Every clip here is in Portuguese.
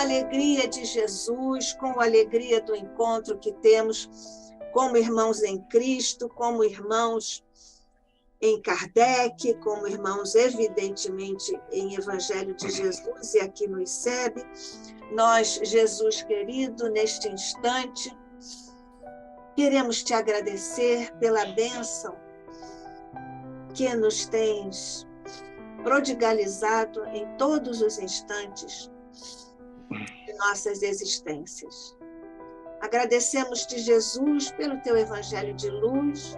alegria de Jesus, com a alegria do encontro que temos como irmãos em Cristo, como irmãos em Kardec, como irmãos, evidentemente, em Evangelho de Jesus e aqui no ICEB. Nós, Jesus querido, neste instante, queremos te agradecer pela bênção que nos tens prodigalizado em todos os instantes de nossas existências. Agradecemos-te, Jesus, pelo teu Evangelho de luz,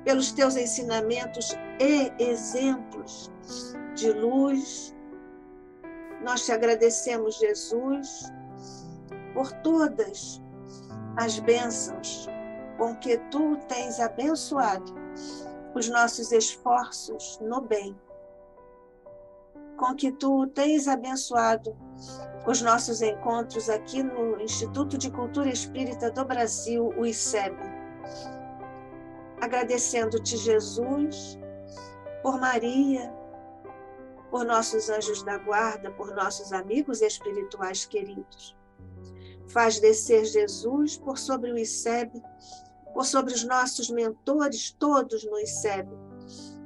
pelos teus ensinamentos e exemplos de luz. Nós te agradecemos, Jesus, por todas as bênçãos com que tu tens abençoado os nossos esforços no bem, com que tu tens abençoado os nossos encontros aqui no Instituto de Cultura Espírita do Brasil, o ICEB. Agradecendo-te, Jesus, por Maria, por nossos anjos da guarda, por nossos amigos espirituais queridos. Faz descer, Jesus, por sobre o ICEB, por sobre os nossos mentores todos no ICEB,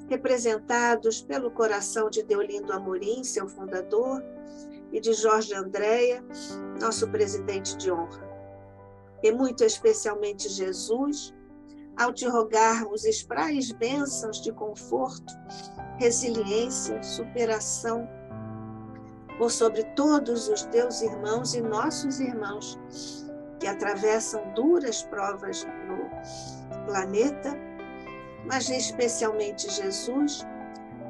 representados pelo coração de Deolindo Amorim, seu fundador, e de Jorge Andréa, nosso presidente de honra. E muito especialmente Jesus, ao te rogarmos esprais bênçãos de conforto, resiliência, superação, por sobre todos os teus irmãos e nossos irmãos que atravessam duras provas no planeta, mas especialmente Jesus,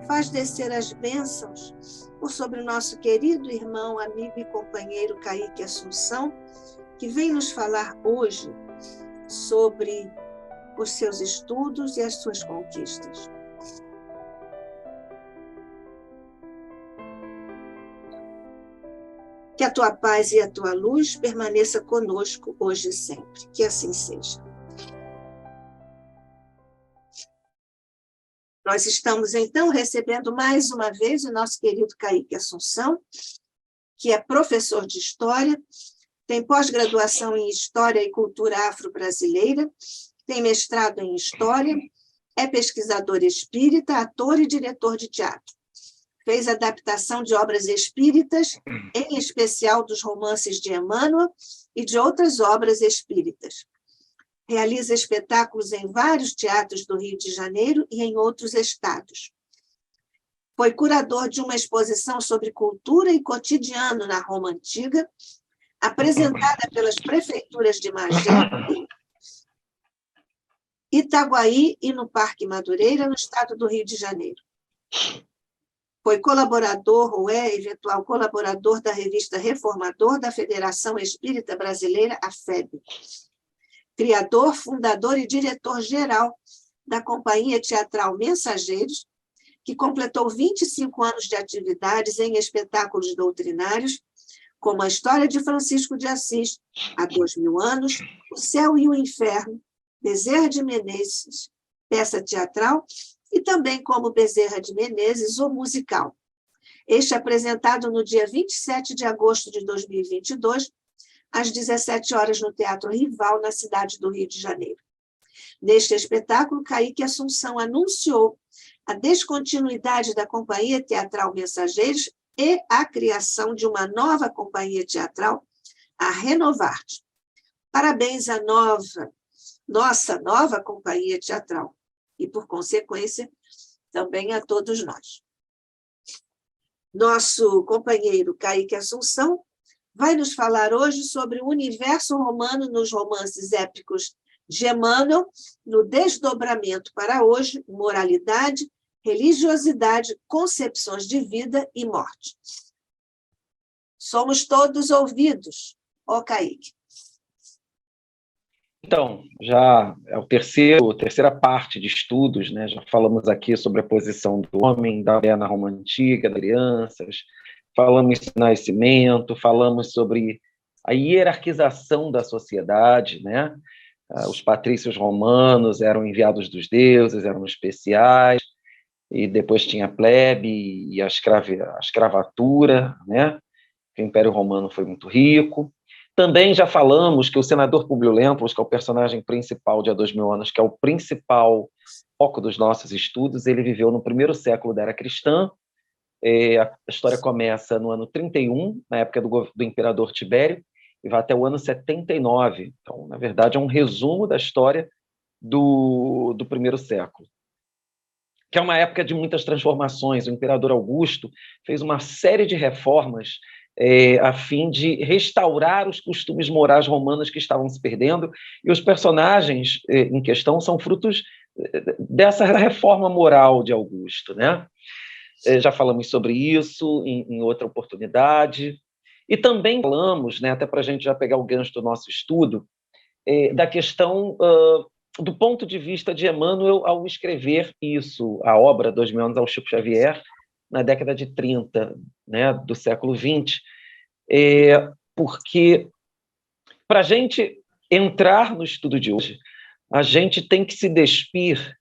faz descer as bênçãos por sobre o nosso querido irmão, amigo e companheiro Kaique Assunção, que vem nos falar hoje sobre os seus estudos e as suas conquistas. Que a tua paz e a tua luz permaneça conosco hoje e sempre. Que assim seja. Nós estamos, então, recebendo mais uma vez o nosso querido Kaique Assunção, que é professor de História, tem pós-graduação em História e Cultura Afro-Brasileira, tem mestrado em História, é pesquisador espírita, ator e diretor de teatro. Fez adaptação de obras espíritas, em especial dos romances de Emmanuel e de outras obras espíritas. Realiza espetáculos em vários teatros do Rio de Janeiro e em outros estados. Foi curador de uma exposição sobre cultura e cotidiano na Roma Antiga, apresentada pelas prefeituras de Magé, Itaguaí e no Parque Madureira, no estado do Rio de Janeiro. Foi colaborador, ou é eventual colaborador da revista Reformador da Federação Espírita Brasileira, a FEB. Criador, fundador e diretor-geral da Companhia Teatral Mensageiros, que completou 25 anos de atividades em espetáculos doutrinários, como a História de Francisco de Assis, há 2000 anos, O Céu e o Inferno, Bezerra de Menezes, peça teatral, e também como Bezerra de Menezes, o musical. Este apresentado no dia 27 de agosto de 2022, às 17 horas no Teatro Rival, na cidade do Rio de Janeiro. Neste espetáculo, Kaique Assunção anunciou a descontinuidade da Companhia Teatral Mensageiros e a criação de uma nova companhia teatral, a Renovarte. Parabéns à nossa nova companhia teatral e, por consequência, também a todos nós. Nosso companheiro Kaique Assunção vai nos falar hoje sobre o universo romano nos romances épicos de Emmanuel, no desdobramento para hoje, moralidade, religiosidade, concepções de vida e morte. Somos todos ouvidos, ó Kaique. Então, já é a terceira parte de estudos, né? Já falamos aqui sobre a posição do homem, da mulher na Roma Antiga, das crianças, falamos do nascimento, falamos sobre a hierarquização da sociedade, né? Os patrícios romanos eram enviados dos deuses, eram especiais, e depois tinha a plebe e a escravatura, né? que o Império Romano foi muito rico. Também já falamos que o senador Públio Lentulus, que é o personagem principal de Há 2000 anos, que é o principal foco dos nossos estudos, ele viveu no primeiro século da Era Cristã. A história começa no ano 31, na época do imperador Tibério, e vai até o ano 79. Então, na verdade, é um resumo da história do primeiro século, que é uma época de muitas transformações. O imperador Augusto fez uma série de reformas a fim de restaurar os costumes morais romanos que estavam se perdendo, e os personagens em questão são frutos dessa reforma moral de Augusto, né? Já falamos sobre isso em outra oportunidade, e também falamos, né, até para a gente já pegar o gancho do nosso estudo, da questão do ponto de vista de Emmanuel ao escrever isso, a obra 2000 anos ao Chico Xavier, na década de 30, né, do século XX, porque para a gente entrar no estudo de hoje, a gente tem que se despir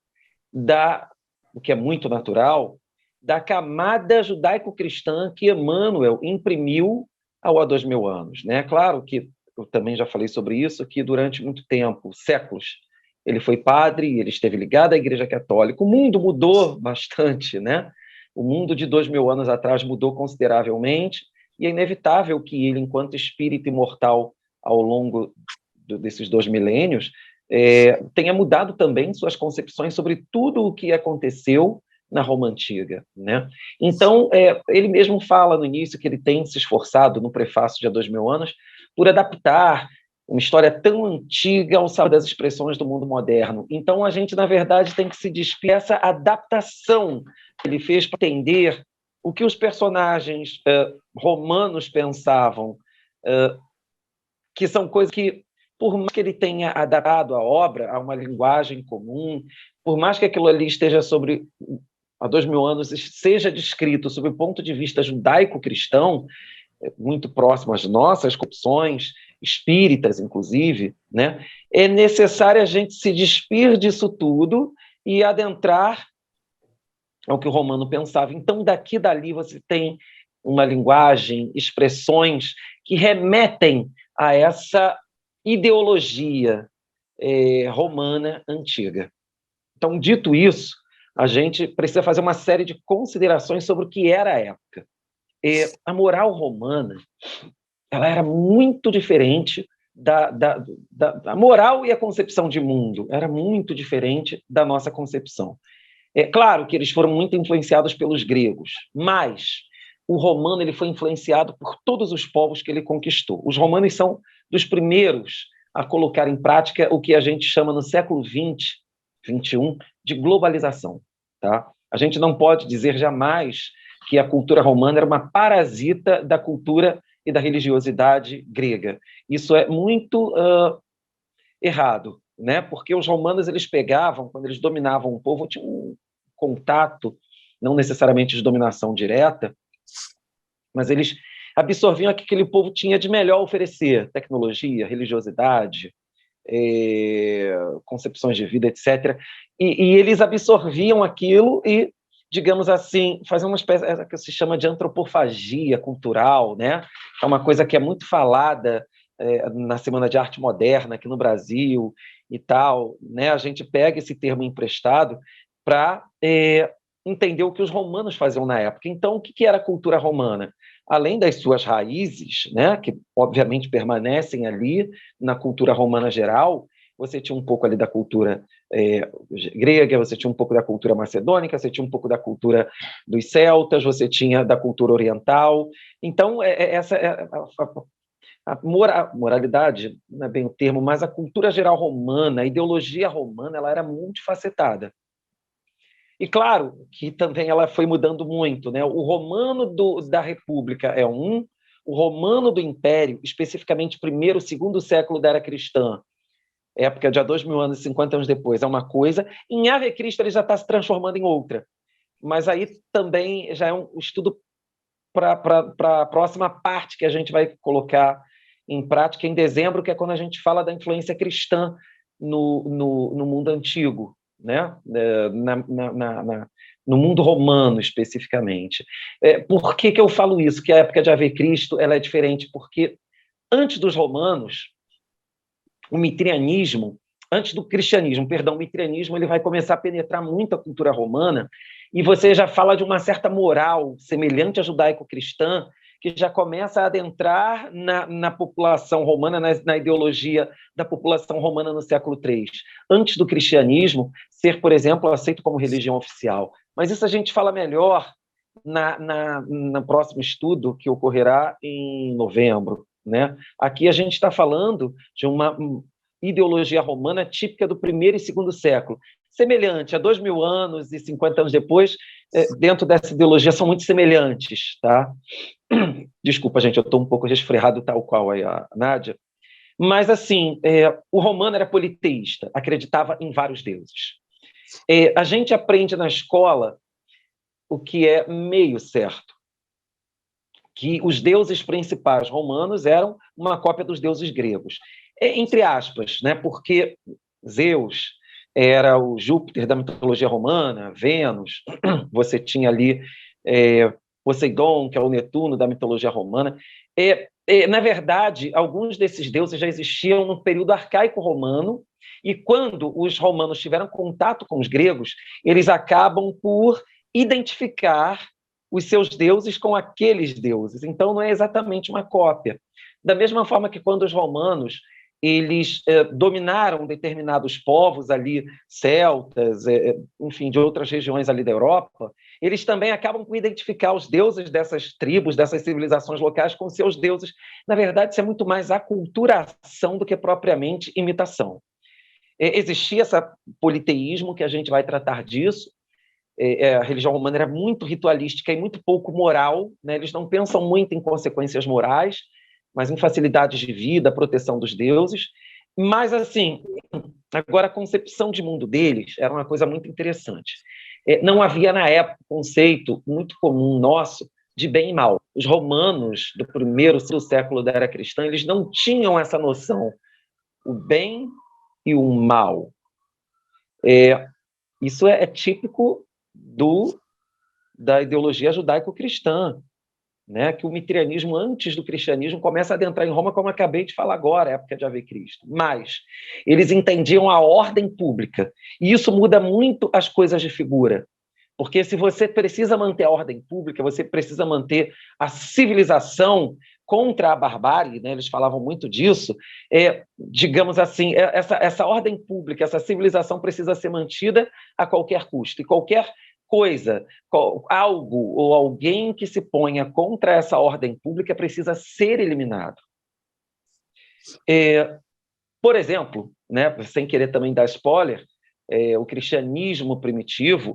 o que é muito natural, da camada judaico-cristã que Emmanuel imprimiu ao há 2000 anos. Né? Claro que eu também já falei sobre isso, que durante muito tempo, séculos, ele foi padre, ele esteve ligado à Igreja Católica. O mundo mudou bastante, né? O mundo de 2000 anos atrás mudou consideravelmente, e é inevitável que ele, enquanto espírito imortal ao longo desses 2 milênios, tenha mudado também suas concepções sobre tudo o que aconteceu na Roma Antiga, né? Então, ele mesmo fala no início que ele tem se esforçado, no prefácio de Há 2000 anos, por adaptar uma história tão antiga ao sabor das expressões do mundo moderno. Então, a gente, na verdade, tem que se despir dessa adaptação que ele fez para entender o que os personagens romanos pensavam, que são coisas que, por mais que ele tenha adaptado a obra a uma linguagem comum, por mais que aquilo ali esteja há 2000 anos, seja descrito sob o ponto de vista judaico-cristão, muito próximo às nossas concepções, espíritas, inclusive, né? É necessário a gente se despir disso tudo e adentrar ao que o romano pensava. Então, daqui e dali, você tem uma linguagem, expressões que remetem a essa ideologia romana antiga. Então, dito isso, a gente precisa fazer uma série de considerações sobre o que era a época. A moral romana, ela era muito diferente da moral, e a concepção de mundo era muito diferente da nossa concepção. É claro que eles foram muito influenciados pelos gregos, mas o romano ele foi influenciado por todos os povos que ele conquistou. Os romanos são dos primeiros a colocar em prática o que a gente chama no século XX, XXI, de globalização. Tá? A gente não pode dizer jamais que a cultura romana era uma parasita da cultura e da religiosidade grega. Isso é muito errado, né? Porque os romanos eles pegavam, quando eles dominavam um povo, tinham um contato, não necessariamente de dominação direta, mas eles absorviam o que aquele povo tinha de melhor a oferecer: tecnologia, religiosidade, concepções de vida, etc. E eles absorviam aquilo e, digamos assim, faziam uma espécie que se chama de antropofagia cultural, né? É uma coisa que é muito falada na Semana de Arte Moderna aqui no Brasil e tal, né? A gente pega esse termo emprestado para entender o que os romanos faziam na época. Então, o que era a cultura romana? Além das suas raízes, né, que obviamente permanecem ali na cultura romana geral, você tinha um pouco ali da cultura grega, você tinha um pouco da cultura macedônica, você tinha um pouco da cultura dos celtas, você tinha da cultura oriental. Então, essa é a moralidade, não é bem o termo, mas a cultura geral romana, a ideologia romana, ela era multifacetada. E claro que também ela foi mudando muito, né? O romano da República é o romano do Império, especificamente primeiro, segundo século da Era Cristã, época de há 2000 anos e 50 anos depois, é uma coisa. Em Ave Cristo ele já está se transformando em outra. Mas aí também já é um estudo para a próxima parte que a gente vai colocar em prática em dezembro, que é quando a gente fala da influência cristã no mundo antigo, né? no mundo romano especificamente. Por que eu falo isso? Que a época de Ave Cristo ela é diferente, porque antes dos romanos, o mitrianismo, antes do cristianismo, perdão, o mitrianismo ele vai começar a penetrar muito a cultura romana, e você já fala de uma certa moral semelhante à judaico-cristã, que já começa a adentrar na população romana, na ideologia da população romana no século III. Antes do cristianismo ser, por exemplo, aceito como religião oficial. Mas isso a gente fala melhor no próximo estudo, que ocorrerá em novembro. Né? Aqui a gente está falando de uma ideologia romana típica do primeiro e segundo século, semelhante a 2000 anos e 50 anos depois, dentro dessa ideologia são muito semelhantes. Tá? Desculpa, gente, eu estou um pouco resfriado, tal qual a Nádia. Mas, assim, o romano era politeísta, acreditava em vários deuses. A gente aprende na escola o que é meio certo, que os deuses principais romanos eram uma cópia dos deuses gregos. Entre aspas, né? Porque Zeus era o Júpiter da mitologia romana, Vênus, você tinha ali Poseidon, que é o Netuno da mitologia romana. Na verdade, alguns desses deuses já existiam no período arcaico romano, e quando os romanos tiveram contato com os gregos, eles acabam por identificar os seus deuses com aqueles deuses. Então, não é exatamente uma cópia. Da mesma forma que quando os romanos eles dominaram determinados povos ali, celtas, enfim, de outras regiões ali da Europa, eles também acabam por identificar os deuses dessas tribos, dessas civilizações locais com seus deuses. Na verdade, isso é muito mais aculturação do que propriamente imitação. Existia esse politeísmo, que a gente vai tratar disso. A religião romana era muito ritualística e muito pouco moral, né? Eles não pensam muito em consequências morais, mas em facilidades de vida, proteção dos deuses. Mas, assim, agora a concepção de mundo deles era uma coisa muito interessante. Não havia, na época, um conceito muito comum nosso de bem e mal. Os romanos do primeiro século da era cristã, eles não tinham essa noção, o bem e o mal. Isso é típico da ideologia judaico-cristã, né? Que o mitrianismo, antes do cristianismo, começa a adentrar em Roma, como acabei de falar agora, a época de Ave Cristo. Mas eles entendiam a ordem pública, e isso muda muito as coisas de figura, porque se você precisa manter a ordem pública, você precisa manter a civilização contra a barbárie, né? Eles falavam muito disso, digamos assim, essa ordem pública, essa civilização precisa ser mantida a qualquer custo, e qualquer coisa, algo ou alguém que se ponha contra essa ordem pública precisa ser eliminado. Por exemplo, né, sem querer também dar spoiler, o cristianismo primitivo,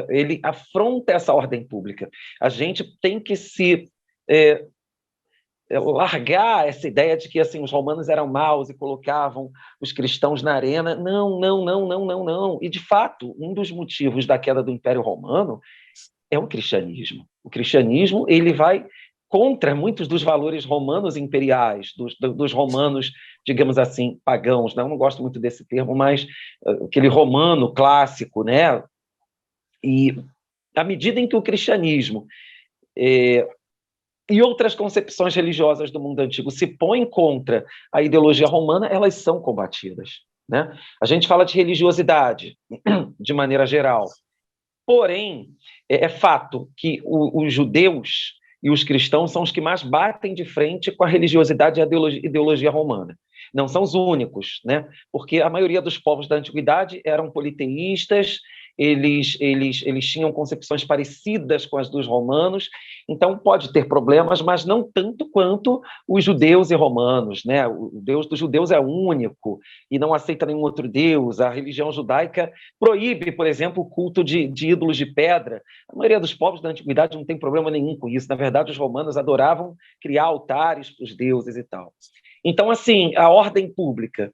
ele afronta essa ordem pública. A gente tem que se largar essa ideia de que assim, os romanos eram maus e colocavam os cristãos na arena. Não, não, não, não, não, não. E, de fato, um dos motivos da queda do Império Romano é o cristianismo. O cristianismo ele vai contra muitos dos valores romanos imperiais, dos romanos, digamos assim, pagãos. Né? Eu não gosto muito desse termo, mas aquele romano clássico. Né? E, à medida em que o cristianismo e outras concepções religiosas do mundo antigo se põem contra a ideologia romana, elas são combatidas. Né? A gente fala de religiosidade, de maneira geral. Porém, é fato que os judeus e os cristãos são os que mais batem de frente com a religiosidade e a ideologia romana. Não são os únicos, né? Porque a maioria dos povos da antiguidade eram politeístas, eles tinham concepções parecidas com as dos romanos, então pode ter problemas, mas não tanto quanto os judeus e romanos. Né? O Deus dos judeus é único e não aceita nenhum outro Deus. A religião judaica proíbe, por exemplo, o culto de ídolos de pedra. A maioria dos povos da antiguidade não tem problema nenhum com isso. Na verdade, os romanos adoravam criar altares para os deuses e tal. Então, assim, a ordem pública.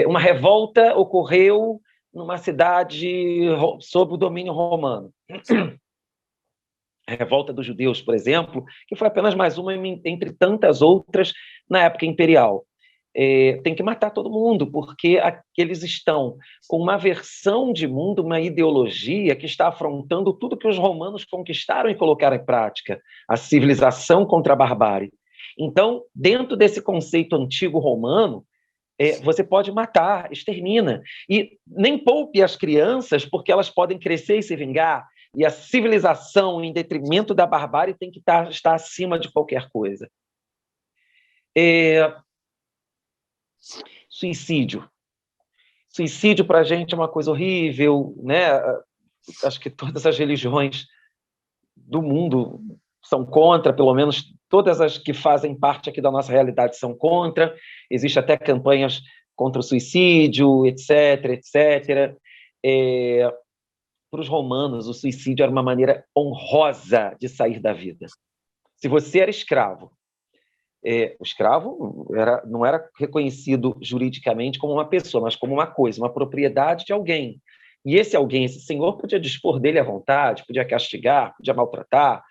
Uma revolta ocorreu numa cidade sob o domínio romano. A revolta dos judeus, por exemplo, que foi apenas mais uma entre tantas outras na época imperial. tem que matar todo mundo, porque eles estão com uma versão de mundo, uma ideologia que está afrontando tudo que os romanos conquistaram e colocaram em prática, a civilização contra a barbárie. Então, dentro desse conceito antigo romano, você pode matar, extermina. E nem poupe as crianças, porque elas podem crescer e se vingar. E a civilização, em detrimento da barbárie, tem que estar acima de qualquer coisa. Suicídio. Suicídio, para a gente, é uma coisa horrível, né? Acho que todas as religiões do mundo são contra, pelo menos todas as que fazem parte aqui da nossa realidade são contra. Existem até campanhas contra o suicídio, etc., etc. Para os romanos, o suicídio era uma maneira honrosa de sair da vida. Se você era escravo, o escravo não era reconhecido juridicamente como uma pessoa, mas como uma coisa, uma propriedade de alguém. E esse alguém, esse senhor, podia dispor dele à vontade, podia castigar, podia maltratar,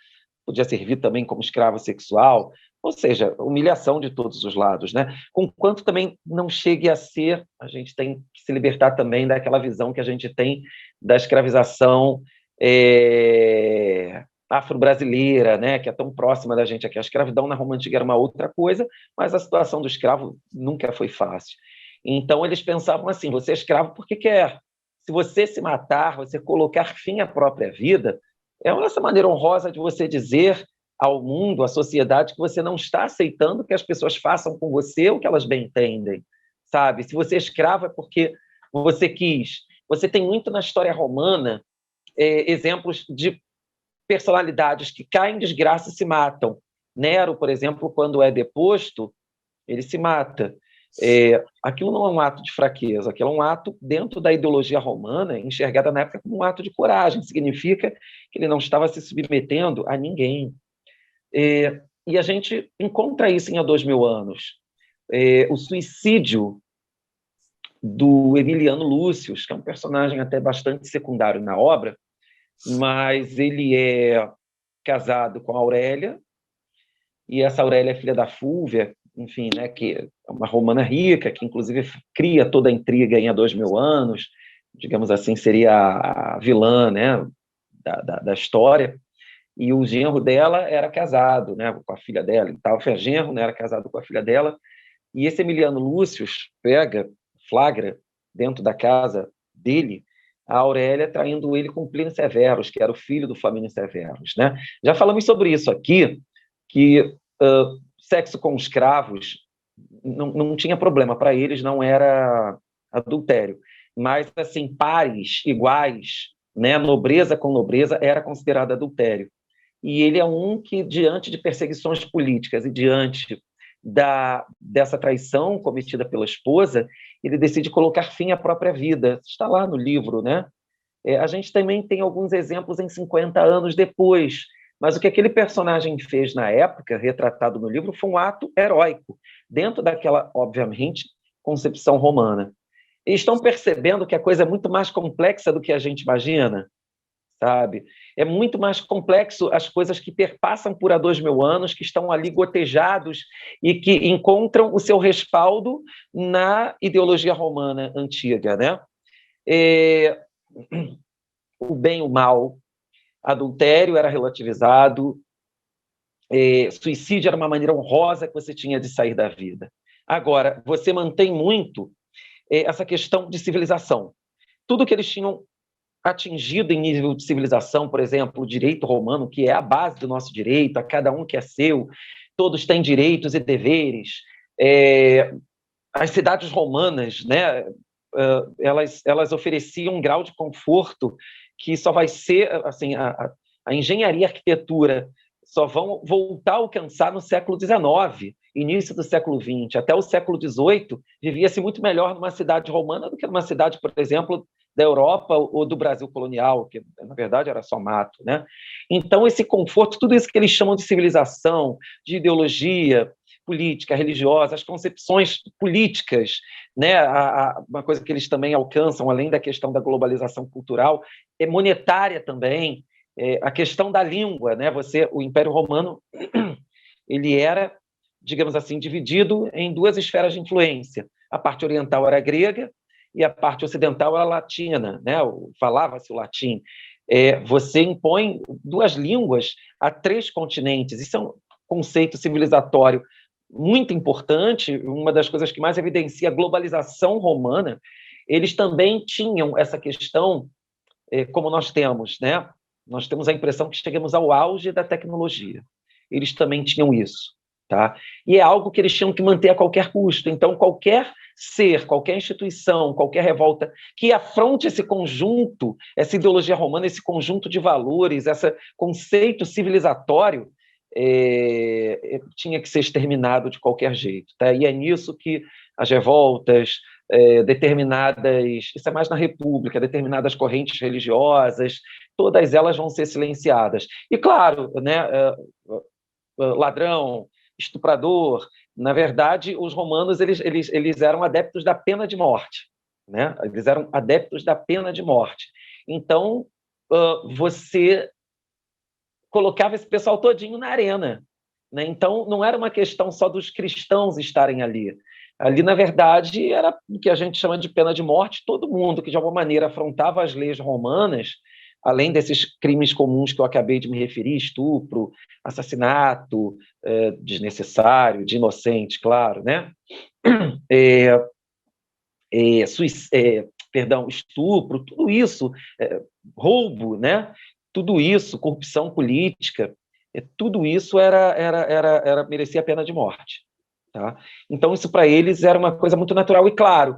podia servir também como escravo sexual, ou seja, humilhação de todos os lados, né? Conquanto também não chegue a ser, a gente tem que se libertar também daquela visão que a gente tem da escravização afro-brasileira, né, que é tão próxima da gente aqui. A escravidão na Roma Antiga era uma outra coisa, mas a situação do escravo nunca foi fácil. Então, eles pensavam assim, você é escravo porque quer. Se você se matar, você colocar fim à própria vida, é essa maneira honrosa de você dizer ao mundo, à sociedade, que você não está aceitando que as pessoas façam com você o que elas bem entendem, sabe? Se você é escravo é porque você quis. Você tem muito na história romana exemplos de personalidades que caem em desgraça e se matam. Nero, por exemplo, quando é deposto, ele se mata. Aquilo não é um ato de fraqueza, aquilo é um ato dentro da ideologia romana, enxergada na época como um ato de coragem, significa que ele não estava se submetendo a ninguém. E a gente encontra isso em há 2000 anos. O suicídio do Emiliano Lúcius, que é um personagem até bastante secundário na obra, mas ele é casado com a Aurélia, e essa Aurélia é filha da Fúvia, enfim, né, que é uma romana rica, que inclusive cria toda a intriga em há 2000 anos, digamos assim, seria a vilã, né, da história, e o genro dela era casado, né, com a filha dela, e tal, foi genro, né, era casado com a filha dela, e esse Emiliano Lúcius flagra, dentro da casa dele, a Aurélia traindo ele com Plínio Severus, que era o filho do Flamínio Severus, né? Já falamos sobre isso aqui, que sexo com escravos não tinha problema, para eles não era adultério, mas assim, pares, iguais, né, nobreza com nobreza, era considerado adultério. E ele é um que, diante de perseguições políticas e diante dessa traição cometida pela esposa, ele decide colocar fim à própria vida. Está lá no livro, né? A gente também tem alguns exemplos em 50 anos depois, mas o que aquele personagem fez na época, retratado no livro, foi um ato heróico, dentro daquela, obviamente, concepção romana. E estão percebendo que a coisa é muito mais complexa do que a gente imagina? Sabe? É muito mais complexo as coisas que perpassam por há 2000 anos, que estão ali gotejados e que encontram o seu respaldo na ideologia romana antiga, né? O bem e o mal, adultério era relativizado, suicídio era uma maneira honrosa que você tinha de sair da vida. Agora, você mantém muito essa questão de civilização. Tudo que eles tinham atingido em nível de civilização, por exemplo, o direito romano, que é a base do nosso direito, a cada um que é seu, todos têm direitos e deveres. As cidades romanas, né, elas ofereciam um grau de conforto que só vai ser, assim, a engenharia e a arquitetura só vão voltar a alcançar no século XIX, início do século XX. Até o século XVIII, vivia-se muito melhor numa cidade romana do que numa cidade, por exemplo, da Europa ou do Brasil colonial, que, na verdade, era só mato, né? Então, esse conforto, tudo isso que eles chamam de civilização, de ideologia política, religiosa, as concepções políticas, né? Uma coisa que eles também alcançam, além da questão da globalização cultural, é monetária também, a questão da língua, né? O Império Romano, ele era digamos assim, dividido em duas esferas de influência. A parte oriental era grega e a parte ocidental era latina, né? Falava-se o latim. Você impõe duas línguas a 3 continentes. Isso é um conceito civilizatório muito importante, uma das coisas que mais evidencia a globalização romana. Eles também tinham essa questão, como nós temos, né? Nós temos a impressão que chegamos ao auge da tecnologia. Eles também tinham isso, tá? E é algo que eles tinham que manter a qualquer custo. Então, qualquer ser, qualquer instituição, qualquer revolta que afronte esse conjunto, essa ideologia romana, esse conjunto de valores, esse conceito civilizatório, tinha que ser exterminado de qualquer jeito, tá? E é nisso que as revoltas, determinadas, isso é mais na República, determinadas correntes religiosas, todas elas vão ser silenciadas. E, claro, né, ladrão, estuprador, na verdade, os romanos eles eram adeptos da pena de morte, né? Eles eram adeptos da pena de morte. Então, você colocava esse pessoal todinho na arena, né? Então, não era uma questão só dos cristãos estarem ali. Ali, na verdade, era o que a gente chama de pena de morte. Todo mundo que, de alguma maneira, afrontava as leis romanas, além desses crimes comuns que eu acabei de me referir, estupro, assassinato desnecessário, de inocente, claro, né? Estupro, tudo isso, roubo, né? Tudo isso, corrupção política, tudo isso merecia a pena de morte. Tá? Então, isso para eles era uma coisa muito natural. E, claro,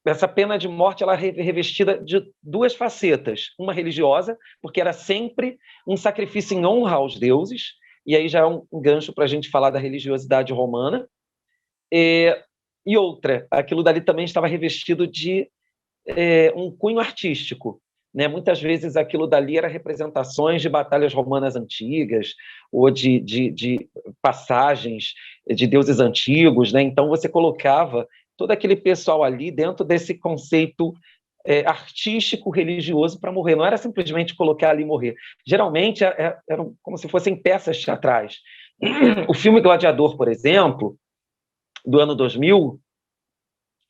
essa pena de morte ela é revestida de 2 facetas. Uma religiosa, porque era sempre um sacrifício em honra aos deuses, e aí já é um gancho para a gente falar da religiosidade romana. E outra, aquilo dali também estava revestido de um cunho artístico. Né? Muitas vezes aquilo dali era representações de batalhas romanas antigas ou de passagens de deuses antigos, né? Então você colocava todo aquele pessoal ali dentro desse conceito artístico, religioso para morrer. Não era simplesmente colocar ali e morrer. Geralmente eram como se fossem peças teatrais. O filme Gladiador, por exemplo, do ano 2000,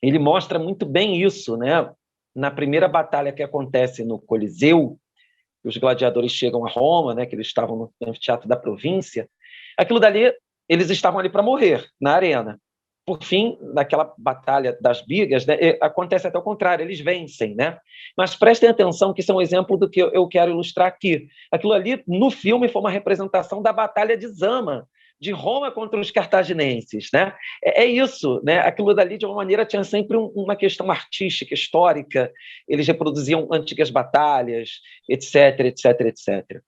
ele mostra muito bem isso, né? Na primeira batalha que acontece no Coliseu, os gladiadores chegam a Roma, né, que eles estavam no anfiteatro da província, aquilo dali, eles estavam ali para morrer, na arena. Por fim, naquela batalha das bigas, né, acontece até o contrário, eles vencem, né? Mas prestem atenção que isso é um exemplo do que eu quero ilustrar aqui. Aquilo ali, no filme, foi uma representação da Batalha de Zama, de Roma contra os cartaginenses, né? Isso, né? Aquilo dali, de alguma maneira, tinha sempre uma questão artística, histórica, eles reproduziam antigas batalhas, etc, etc, etc.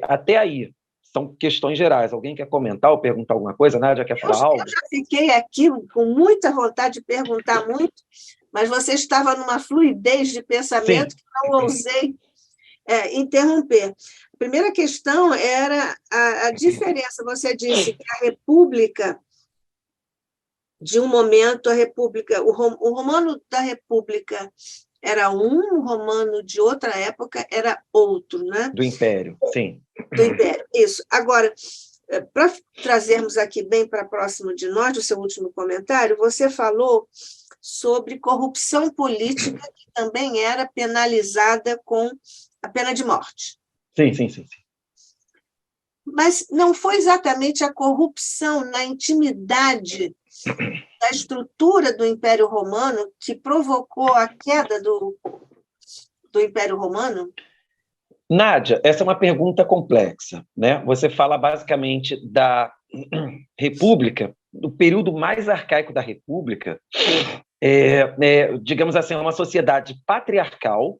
Até aí, são questões gerais. Alguém quer comentar ou perguntar alguma coisa? Nádia, quer falar algo? Eu já fiquei aqui com muita vontade de perguntar muito, mas você estava numa fluidez de pensamento. Sim. Que não ousei interromper. A primeira questão era a diferença. Você disse que a República, de um momento, a República, o romano da República era o romano de outra época era outro, né? Do Império, sim. Do Império, isso. Agora, para trazermos aqui bem para próximo de nós, o seu último comentário, você falou sobre corrupção política, que também era penalizada com a pena de morte. Sim, sim, sim, sim. Mas não foi exatamente a corrupção na intimidade da estrutura do Império Romano que provocou a queda do Império Romano? Nádia, essa é uma pergunta complexa, né? Você fala basicamente da República, do período mais arcaico da República, digamos assim, uma sociedade patriarcal,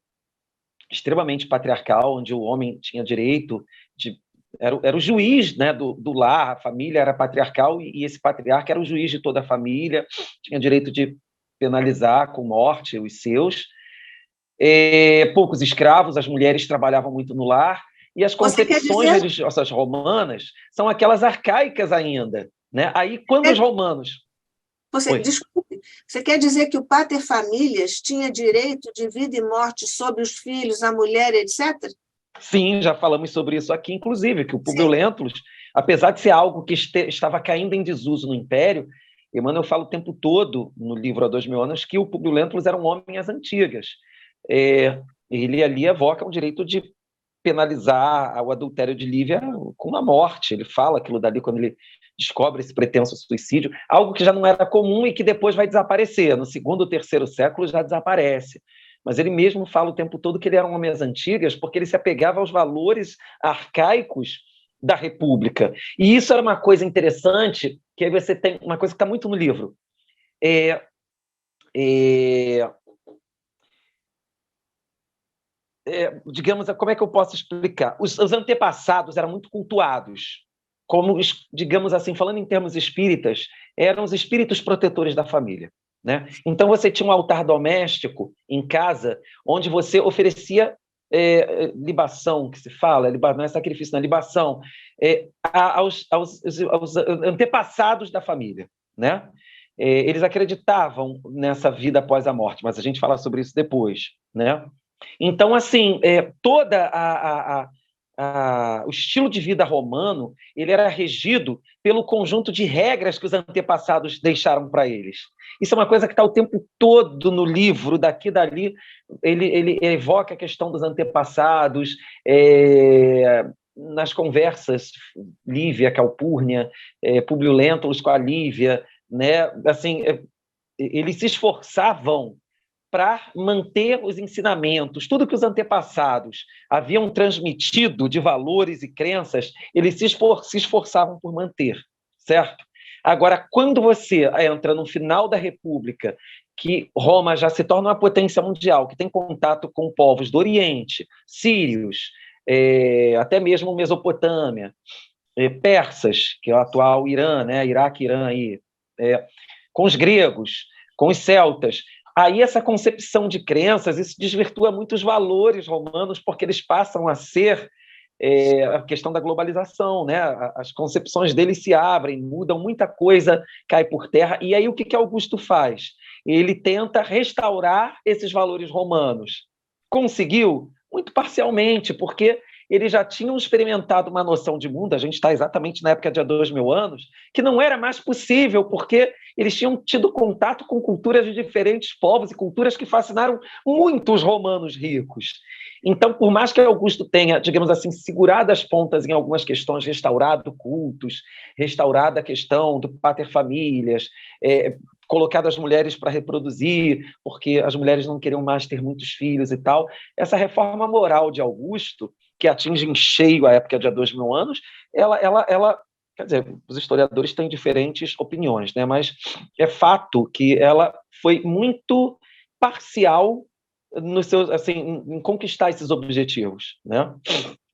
extremamente patriarcal, onde o homem tinha direito de... Era o juiz, né, do lar, a família era patriarcal, e esse patriarca era o juiz de toda a família, tinha direito de penalizar com morte os seus. Poucos escravos, as mulheres trabalhavam muito no lar, e as concepções religiosas romanas são aquelas arcaicas ainda. Né? Aí, quando os romanos... Desculpe, você quer dizer que o pater-famílias tinha direito de vida e morte sobre os filhos, a mulher, etc.? Sim, já falamos sobre isso aqui, inclusive, que o Publio Lentulus apesar de ser algo que estava caindo em desuso no Império, Emmanuel fala o tempo todo, no livro Há 2000 anos, que o Públio Lentulus era um homem às antigas. Ele ali evoca o direito de penalizar o adultério de Lívia com a morte. Ele fala aquilo dali quando ele descobre esse pretenso suicídio, algo que já não era comum e que depois vai desaparecer. No segundo ou terceiro século já desaparece. Mas ele mesmo fala o tempo todo que ele era um homem às antigas porque ele se apegava aos valores arcaicos da República. E isso era uma coisa interessante, que aí você tem uma coisa que está muito no livro. Digamos, como é que eu posso explicar? Os antepassados eram muito cultuados, como, digamos assim, falando em termos espíritas, eram os espíritos protetores da família, né? Então você tinha um altar doméstico em casa, onde você oferecia libação, que se fala, não é sacrifício, não é libação, aos antepassados da família, né? Eles acreditavam nessa vida após a morte, mas a gente fala sobre isso depois, né? Então, assim, toda o estilo de vida romano, ele era regido pelo conjunto de regras que os antepassados deixaram para eles. Isso é uma coisa que está o tempo todo no livro, daqui e dali, ele evoca a questão dos antepassados, nas conversas, Lívia, Calpurnia, Públio Lentulus com a Lívia, né? Assim, eles se esforçavam para manter os ensinamentos, tudo que os antepassados haviam transmitido de valores e crenças, eles se esforçavam por manter, certo? Agora, quando você entra no final da República, que Roma já se torna uma potência mundial, que tem contato com povos do Oriente, sírios, até mesmo Mesopotâmia, persas, que é o atual Irã, né? Iraque, Irã, aí, com os gregos, com os celtas. Aí essa concepção de crenças, isso desvirtua muito os valores romanos, porque eles passam a ser a questão da globalização, né? As concepções deles se abrem, mudam, muita coisa cai por terra. E aí o que Augusto faz? Ele tenta restaurar esses valores romanos. Conseguiu? Muito parcialmente, porque eles já tinham experimentado uma noção de mundo, a gente está exatamente na época de há 2000 anos, que não era mais possível, porque eles tinham tido contato com culturas de diferentes povos e culturas que fascinaram muito os romanos ricos. Então, por mais que Augusto tenha, digamos assim, segurado as pontas em algumas questões, restaurado cultos, restaurado a questão do pater familias, colocado as mulheres para reproduzir, porque as mulheres não queriam mais ter muitos filhos e tal, essa reforma moral de Augusto, que atinge em cheio a época de há 2000 anos, ela quer dizer, os historiadores têm diferentes opiniões, né? Mas é fato que ela foi muito parcial no seu, assim, em conquistar esses objetivos, né?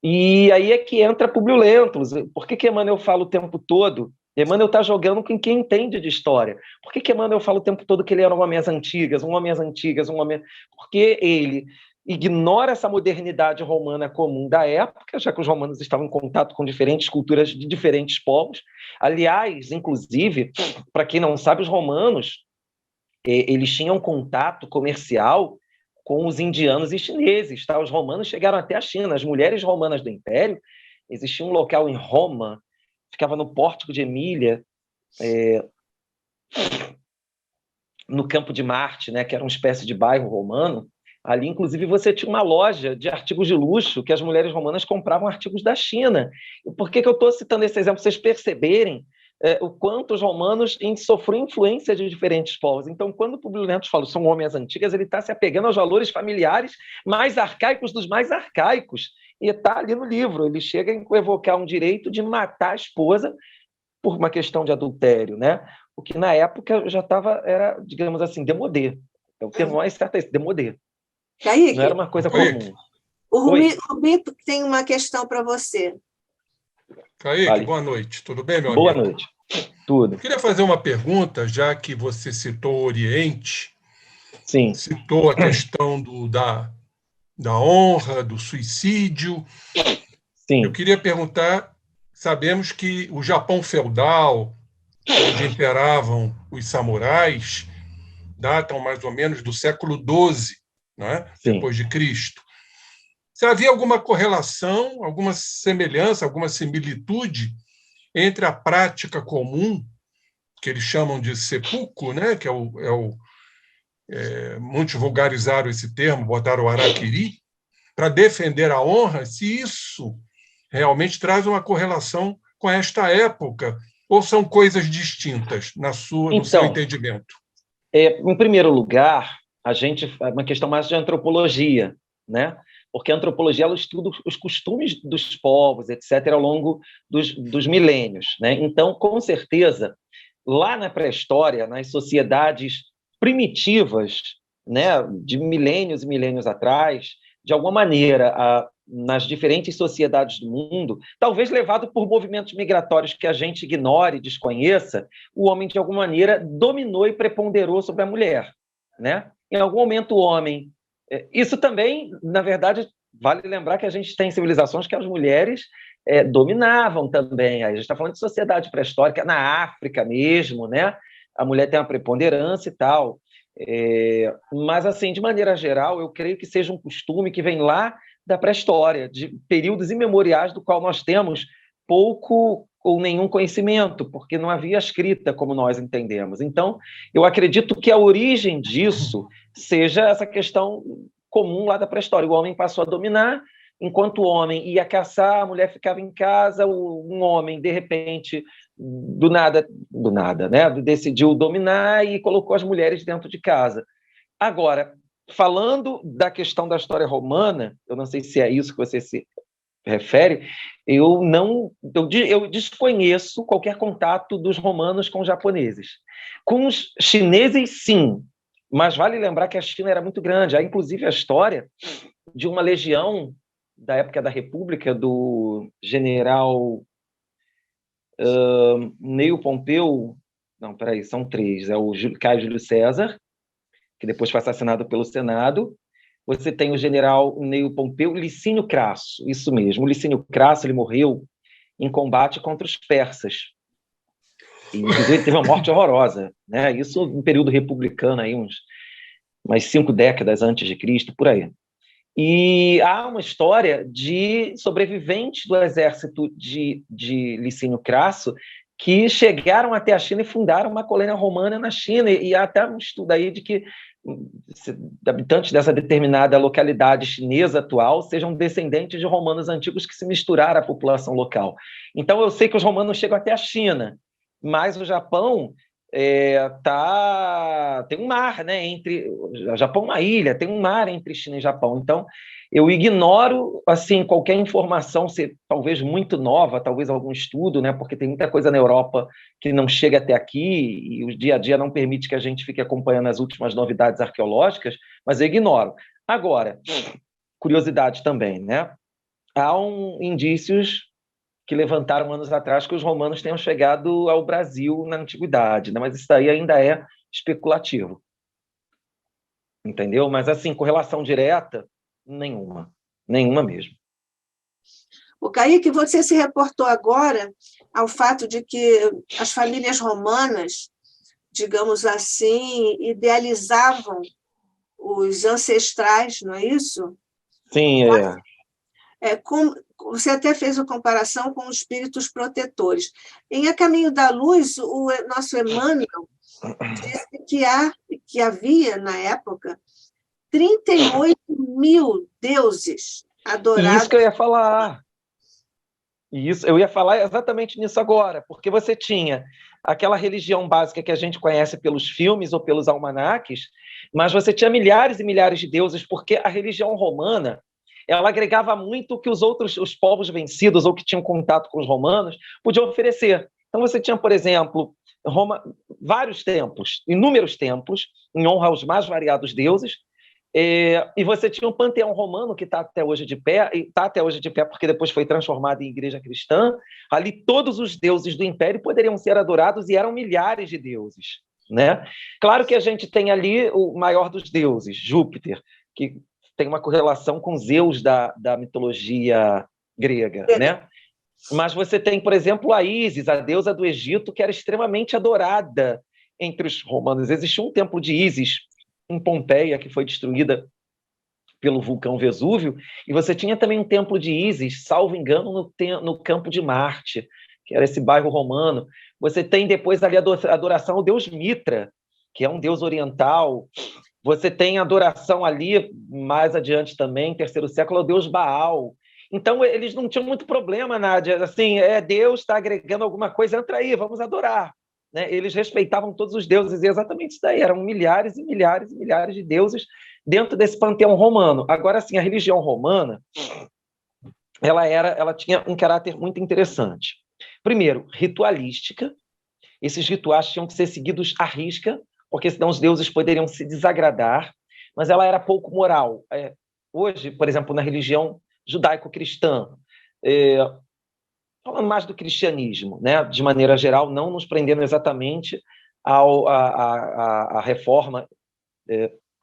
E aí é que entra Públio Lentulus. Por que Emmanuel fala o tempo todo? Emmanuel está jogando com quem entende de história. Por que Emmanuel fala o tempo todo que ele era um homem às antigas, um homem às antigas, um homem... Porque ele ignora essa modernidade romana comum da época, já que os romanos estavam em contato com diferentes culturas de diferentes povos. Aliás, inclusive, para quem não sabe, os romanos eles tinham contato comercial com os indianos e chineses. Tá? Os romanos chegaram até a China. As mulheres romanas do Império, existia um local em Roma, ficava no Pórtico de Emília, no Campo de Marte, né, que era uma espécie de bairro romano. Ali, inclusive, você tinha uma loja de artigos de luxo que as mulheres romanas compravam artigos da China. E por que eu estou citando esse exemplo? Vocês perceberem o quanto os romanos sofreram influência de diferentes povos. Então, quando o Públio Lentulus fala são homens antigas, ele está se apegando aos valores familiares mais arcaicos dos mais arcaicos. E está ali no livro. Ele chega a evocar um direito de matar a esposa por uma questão de adultério, né? O que na época já era, digamos assim, démodé. O termo mais certo é esse, démodé. Kaique, não era uma coisa comum. O Rubito tem uma questão para você. Kaique, Vale. Boa noite. Tudo bem, meu Boa amigo? Noite. Tudo. Eu queria fazer uma pergunta, já que você citou o Oriente, Sim. citou a questão da honra, do suicídio. Sim. Eu queria perguntar, sabemos que o Japão feudal, onde imperavam os samurais, datam mais ou menos do século XII, né? Depois de Cristo. Se havia alguma correlação, alguma semelhança, alguma similitude entre a prática comum, que eles chamam de seppuku, né, que muitos vulgarizaram esse termo, botaram o harakiri, para defender a honra, se isso realmente traz uma correlação com esta época, ou são coisas distintas no seu entendimento? Em primeiro lugar, uma questão mais de antropologia, né? Porque a antropologia ela estuda os costumes dos povos, etc., ao longo dos milênios, né? Então, com certeza, lá na pré-história, nas sociedades primitivas, né, de milênios e milênios atrás, de alguma maneira, nas diferentes sociedades do mundo, talvez levado por movimentos migratórios que a gente ignore e desconheça, o homem, de alguma maneira, dominou e preponderou sobre a mulher, né? Em algum momento, o homem... Isso também, na verdade, vale lembrar que a gente tem civilizações que as mulheres dominavam também. Aí a gente está falando de sociedade pré-histórica, na África mesmo, né? A mulher tem uma preponderância e tal. Mas, assim, de maneira geral, eu creio que seja um costume que vem lá da pré-história, de períodos imemoriais do qual nós temos pouco ou nenhum conhecimento, porque não havia escrita como nós entendemos. Então, eu acredito que a origem disso seja essa questão comum lá da pré-história. O homem passou a dominar, enquanto o homem ia caçar, a mulher ficava em casa, um homem, de repente, do nada, né, decidiu dominar e colocou as mulheres dentro de casa. Agora, falando da questão da história romana, eu não sei se é isso que você se refere, eu desconheço qualquer contato dos romanos com os japoneses. Com os chineses, sim, mas vale lembrar que a China era muito grande. Há, inclusive, a história de uma legião da época da República, do general Neio Pompeu, não, peraí, são três, o Caio Júlio César, que depois foi assassinado pelo Senado. Você tem o general Neio Pompeu, Licínio Crasso, isso mesmo. O Licínio Crasso ele morreu em combate contra os persas. E, inclusive, teve uma morte horrorosa, né? Isso no período republicano, aí, umas 5 décadas antes de Cristo, por aí. E há uma história de sobreviventes do exército de Licínio Crasso que chegaram até a China e fundaram uma colônia romana na China. E há até um estudo aí de que habitantes dessa determinada localidade chinesa atual sejam descendentes de romanos antigos que se misturaram à população local. Então, eu sei que os romanos chegam até a China, mas o Japão tem um mar, né, entre o Japão, uma ilha, tem um mar entre China e Japão. Então, eu ignoro assim qualquer informação, talvez muito nova, talvez algum estudo, né, porque tem muita coisa na Europa que não chega até aqui e o dia a dia não permite que a gente fique acompanhando as últimas novidades arqueológicas, mas eu ignoro. Agora, curiosidade também, né? Há indícios que levantaram anos atrás que os romanos tenham chegado ao Brasil na antiguidade, né? Mas isso daí ainda é especulativo. Entendeu? Mas, assim, correlação direta, nenhuma mesmo. O Kaique, você se reportou agora ao fato de que as famílias romanas, digamos assim, idealizavam os ancestrais, não é isso? Sim, Você até fez uma comparação com os espíritos protetores. Em A Caminho da Luz, o nosso Emmanuel disse que havia, na época, 38 mil deuses adorados. Isso que eu ia falar. Eu ia falar exatamente nisso agora, porque você tinha aquela religião básica que a gente conhece pelos filmes ou pelos almanaques, mas você tinha milhares e milhares de deuses, porque a religião romana ela agregava muito o que os povos vencidos ou que tinham contato com os romanos podiam oferecer. Então você tinha, por exemplo, vários templos, inúmeros templos, em honra aos mais variados deuses, e você tinha um panteão romano que está até hoje de pé, e está até hoje de pé porque depois foi transformado em igreja cristã. Ali todos os deuses do império poderiam ser adorados e eram milhares de deuses, né? Claro que a gente tem ali o maior dos deuses, Júpiter, que tem uma correlação com Zeus da mitologia grega, né? Mas você tem, por exemplo, a Ísis, a deusa do Egito, que era extremamente adorada entre os romanos. Existia um templo de Ísis em Pompeia, que foi destruída pelo vulcão Vesúvio, e você tinha também um templo de Ísis, salvo engano, no campo de Marte, que era esse bairro romano. Você tem depois ali a adoração ao deus Mitra, que é um deus oriental. Você tem adoração ali, mais adiante também, terceiro século, ao deus Baal. Então, eles não tinham muito problema, Nádia. Assim, Deus está agregando alguma coisa, entra aí, vamos adorar. Né? Eles respeitavam todos os deuses, e exatamente isso daí. Eram milhares e milhares e milhares de deuses dentro desse panteão romano. Agora, sim, a religião romana, ela tinha um caráter muito interessante. Primeiro, ritualística. Esses rituais tinham que ser seguidos à risca, porque senão os deuses poderiam se desagradar, mas ela era pouco moral. Hoje, por exemplo, na religião judaico-cristã, falando mais do cristianismo, né, de maneira geral, não nos prendendo exatamente à reforma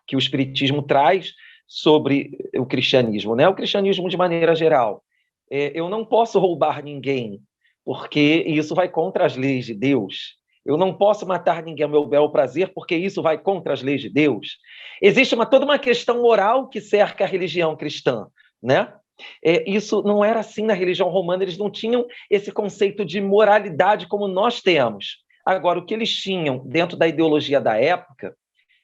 que o espiritismo traz sobre o cristianismo, né? O cristianismo de maneira geral. Eu não posso roubar ninguém, porque isso vai contra as leis de Deus. Eu não posso matar ninguém ao meu bel prazer, porque isso vai contra as leis de Deus. Existe toda uma questão moral que cerca a religião cristã, né? Isso não era assim na religião romana, eles não tinham esse conceito de moralidade como nós temos. Agora, o que eles tinham dentro da ideologia da época,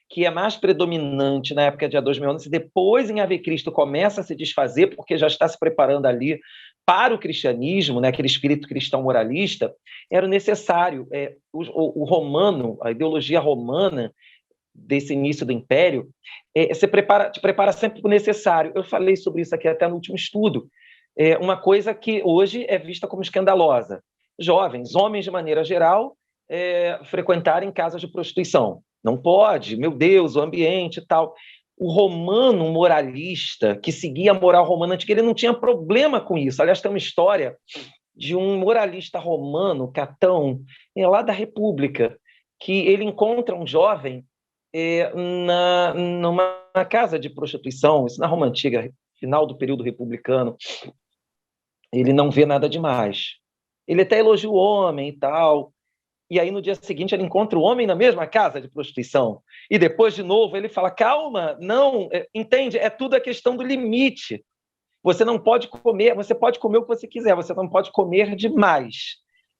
que é mais predominante na época de há 2000 anos, e depois em Ave Cristo começa a se desfazer, porque já está se preparando ali para o cristianismo, né, aquele espírito cristão moralista, era necessário. O romano, a ideologia romana desse início do Império, te prepara sempre para o necessário. Eu falei sobre isso aqui até no último estudo. Uma coisa que hoje é vista como escandalosa. Jovens, homens de maneira geral, frequentarem casas de prostituição. Não pode, meu Deus, o ambiente e tal. O romano moralista, que seguia a moral romana antiga, ele não tinha problema com isso. Aliás, tem uma história de um moralista romano, Catão, lá da República, que ele encontra um jovem numa casa de prostituição, isso na Roma Antiga, final do período republicano. Ele não vê nada demais. Ele até elogia o homem e tal. E aí, no dia seguinte, ele encontra o homem na mesma casa de prostituição. E depois, de novo, ele fala, calma, não, entende? É tudo a questão do limite. Você não pode comer, você pode comer o que você quiser, você não pode comer demais.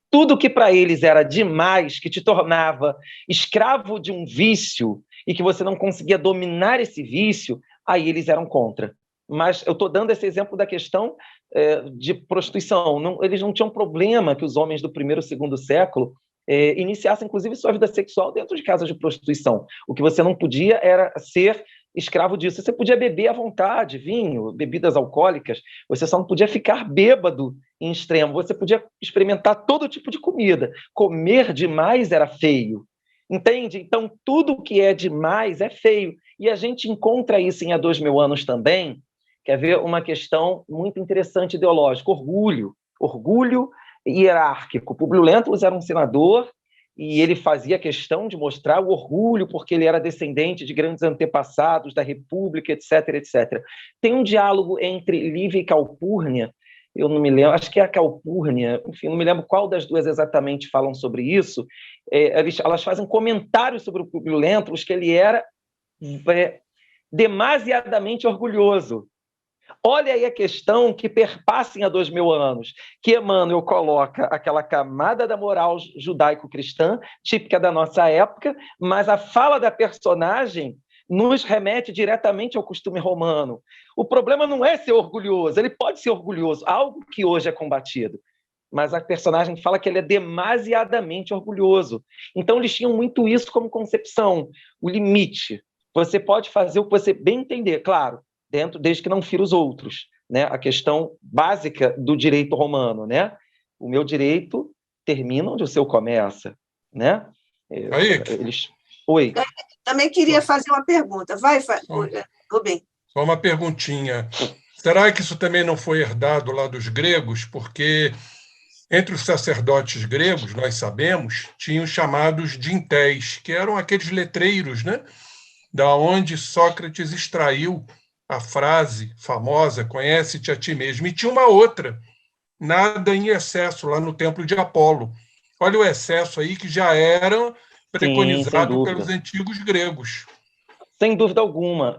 Tudo que para eles era demais, que te tornava escravo de um vício e que você não conseguia dominar esse vício, aí eles eram contra. Mas eu estou dando esse exemplo da questão de prostituição. Eles não tinham problema que os homens do primeiro e segundo século iniciassem, inclusive, sua vida sexual dentro de casas de prostituição. O que você não podia era ser escravo disso. Você podia beber à vontade, vinho, bebidas alcoólicas, você só não podia ficar bêbado em extremo, você podia experimentar todo tipo de comida. Comer demais era feio, entende? Então, tudo que é demais é feio. E a gente encontra isso em há 2000 anos também. Quer ver uma questão muito interessante ideológica? Orgulho hierárquico. Publio Lentulus era um senador e ele fazia questão de mostrar o orgulho porque ele era descendente de grandes antepassados da República, etc, etc. Tem um diálogo entre Lívia e Calpurnia, eu não me lembro, acho que é a Calpurnia, enfim, não me lembro qual das duas exatamente falam sobre isso. Elas fazem comentários sobre o Publio Lentulus, que ele era demasiadamente orgulhoso. Olha aí a questão que perpassa há 2000 anos, que Emmanuel coloca aquela camada da moral judaico-cristã, típica da nossa época, mas a fala da personagem nos remete diretamente ao costume romano. O problema não é ser orgulhoso, ele pode ser orgulhoso, algo que hoje é combatido, mas a personagem fala que ele é demasiadamente orgulhoso. Então, eles tinham muito isso como concepção, o limite. Você pode fazer o que você bem entender, claro, desde que não fira os outros, né? A questão básica do direito romano, né? O meu direito termina onde o seu começa, né? Oi. Também queria fazer uma pergunta. Vai, Rubem. Só uma perguntinha. Será que isso também não foi herdado lá dos gregos? Porque entre os sacerdotes gregos, nós sabemos, tinham chamados dintéis, que eram aqueles letreiros, né? Da onde Sócrates extraiu a frase famosa, conhece-te a ti mesmo. E tinha uma outra, nada em excesso, lá no templo de Apolo. Olha o excesso aí que já era preconizado pelos antigos gregos. Sem dúvida alguma.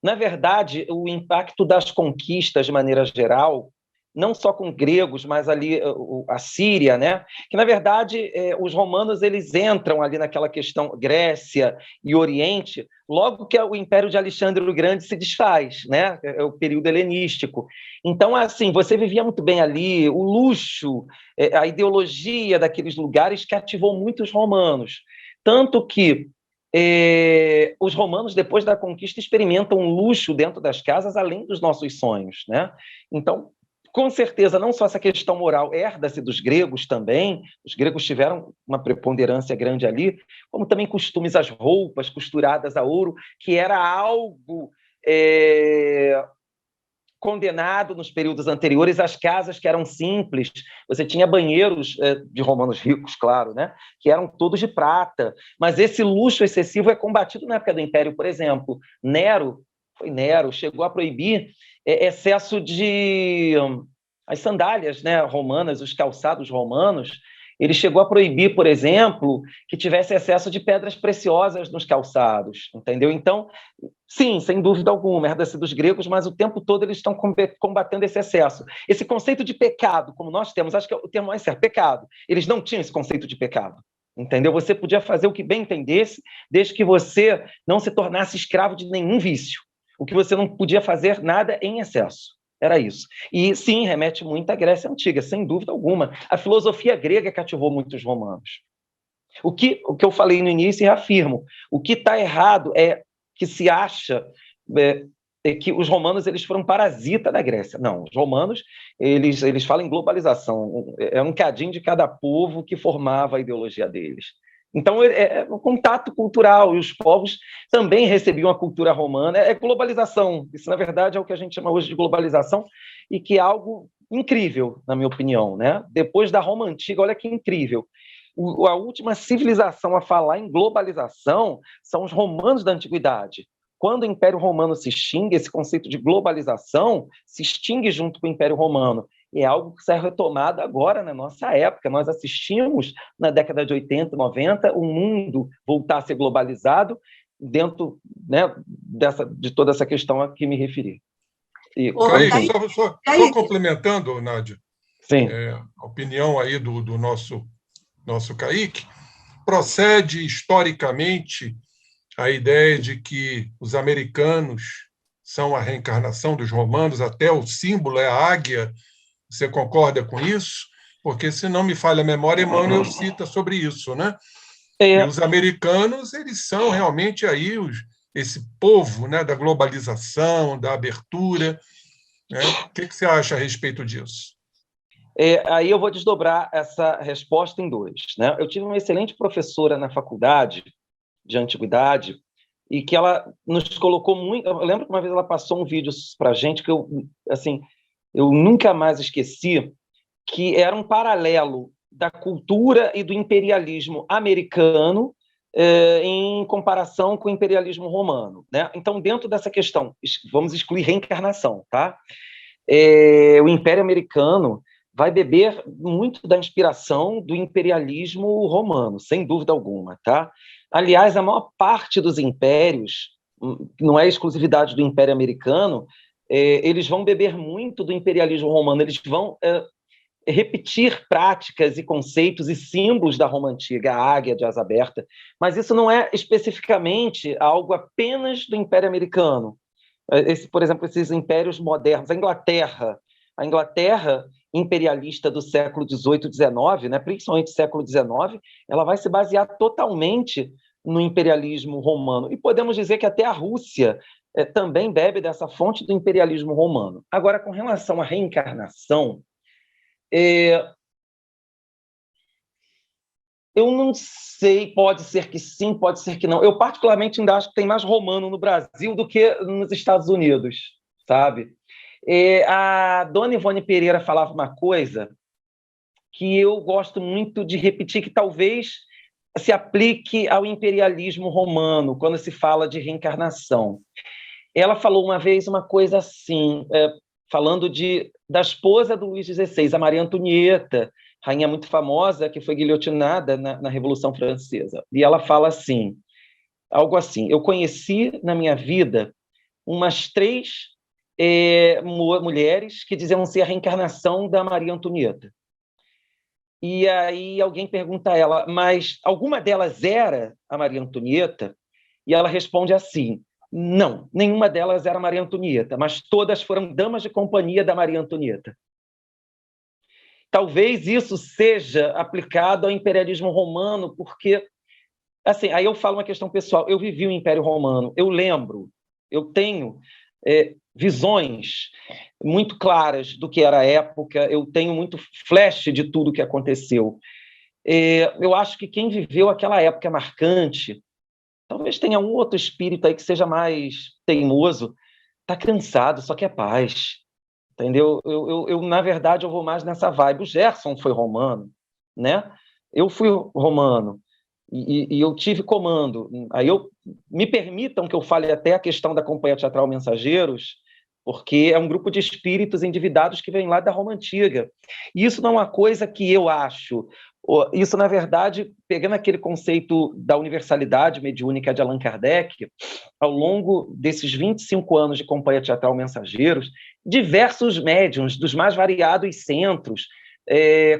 Na verdade, o impacto das conquistas, de maneira geral, não só com gregos, mas ali a Síria, né? Que, na verdade, os romanos eles entram ali naquela questão Grécia e Oriente, logo que o Império de Alexandre o Grande se desfaz, né? É o período helenístico. Então, assim, você vivia muito bem ali, o luxo, a ideologia daqueles lugares cativou muitos romanos. Tanto que os romanos, depois da conquista, experimentam um luxo dentro das casas, além dos nossos sonhos, né? Então, com certeza, não só essa questão moral herda-se dos gregos também, os gregos tiveram uma preponderância grande ali, como também costumes, as roupas costuradas a ouro, que era algo condenado nos períodos anteriores, as casas que eram simples, você tinha banheiros de romanos ricos, claro, né, que eram todos de prata, mas esse luxo excessivo é combatido na época do Império, por exemplo. Nero chegou a proibir excesso de as sandálias, né, romanas, os calçados romanos. Ele chegou a proibir, por exemplo, que tivesse excesso de pedras preciosas nos calçados, entendeu? Então, sim, sem dúvida alguma, herda-se dos gregos, mas o tempo todo eles estão combatendo esse excesso. Esse conceito de pecado, como nós temos, acho que é o termo mais certo, pecado. Eles não tinham esse conceito de pecado, entendeu? Você podia fazer o que bem entendesse, desde que você não se tornasse escravo de nenhum vício. O que você não podia fazer nada em excesso. Era isso. E, sim, remete muito à Grécia Antiga, sem dúvida alguma. A filosofia grega cativou muitos romanos. O que eu falei no início e reafirmo, o que está errado é que se acha que os romanos eles foram parasita da Grécia. Não, os romanos eles falam em globalização, é um cadinho de cada povo que formava a ideologia deles. Então, é um contato cultural, e os povos também recebiam a cultura romana. É globalização. Isso, na verdade, é o que a gente chama hoje de globalização, e que é algo incrível, na minha opinião, né? Depois da Roma Antiga, olha que incrível. A última civilização a falar em globalização são os romanos da Antiguidade. Quando o Império Romano se extingue, esse conceito de globalização se extingue junto com o Império Romano. E é algo que sai retomado agora na nossa época. Nós assistimos, na década de 80, 90, o mundo voltar a ser globalizado dentro, né, de toda essa questão a que me referi. Kaique, só complementando, Nádia, sim. A opinião aí do nosso Kaique, procede historicamente a ideia de que os americanos são a reencarnação dos romanos, até o símbolo é a águia. Você concorda com isso? Porque, se não me falha a memória, Emmanuel cita sobre isso, né? E os americanos, eles são realmente aí esse povo, né, da globalização, da abertura. Né? O que você acha a respeito disso? Aí eu vou desdobrar essa resposta em dois, né? Eu tive uma excelente professora na faculdade de Antiguidade, e que ela nos colocou muito... Eu lembro que uma vez ela passou um vídeo para a gente que eu nunca mais esqueci, que era um paralelo da cultura e do imperialismo americano em comparação com o imperialismo romano, né? Então, dentro dessa questão, vamos excluir reencarnação, tá? O Império Americano vai beber muito da inspiração do imperialismo romano, sem dúvida alguma, tá? Aliás, a maior parte dos impérios, não é exclusividade do Império Americano, eles vão beber muito do imperialismo romano, eles vão repetir práticas e conceitos e símbolos da Roma Antiga, a águia de asa aberta, mas isso não é especificamente algo apenas do Império Americano. Por exemplo, esses impérios modernos, a Inglaterra imperialista do século XVIII, XIX, né, principalmente século XIX, ela vai se basear totalmente no imperialismo romano. E podemos dizer que até a Rússia também bebe dessa fonte do imperialismo romano. Agora, com relação à reencarnação, eu não sei, pode ser que sim, pode ser que não. Eu, particularmente, ainda acho que tem mais romano no Brasil do que nos Estados Unidos, sabe? A dona Ivone Pereira falava uma coisa que eu gosto muito de repetir, que talvez se aplique ao imperialismo romano, quando se fala de reencarnação. Ela falou uma vez uma coisa assim, falando da esposa do Luís XVI, a Maria Antonieta, rainha muito famosa, que foi guilhotinada na Revolução Francesa. E ela fala assim, algo assim: eu conheci na minha vida umas 3 mulheres que diziam ser a reencarnação da Maria Antonieta. E aí alguém pergunta a ela, mas alguma delas era a Maria Antonieta? E ela responde assim, não, nenhuma delas era Maria Antonieta, mas todas foram damas de companhia da Maria Antonieta. Talvez isso seja aplicado ao imperialismo romano, porque, assim, aí eu falo uma questão pessoal, eu vivi o Império Romano, eu lembro, eu tenho visões muito claras do que era a época, eu tenho muito flash de tudo que aconteceu. Eu acho que quem viveu aquela época marcante, talvez tenha um outro espírito aí que seja mais teimoso, está cansado, só quer paz, entendeu? Na verdade, eu vou mais nessa vibe. O Gerson foi romano, né? Eu fui romano e eu tive comando. Aí me permitam que eu fale até a questão da Companhia Teatral Mensageiros, porque é um grupo de espíritos endividados que vem lá da Roma Antiga. E isso não é uma coisa que eu acho. Isso, na verdade, pegando aquele conceito da universalidade mediúnica de Allan Kardec, ao longo desses 25 anos de Companhia Teatral Mensageiros, diversos médiuns dos mais variados centros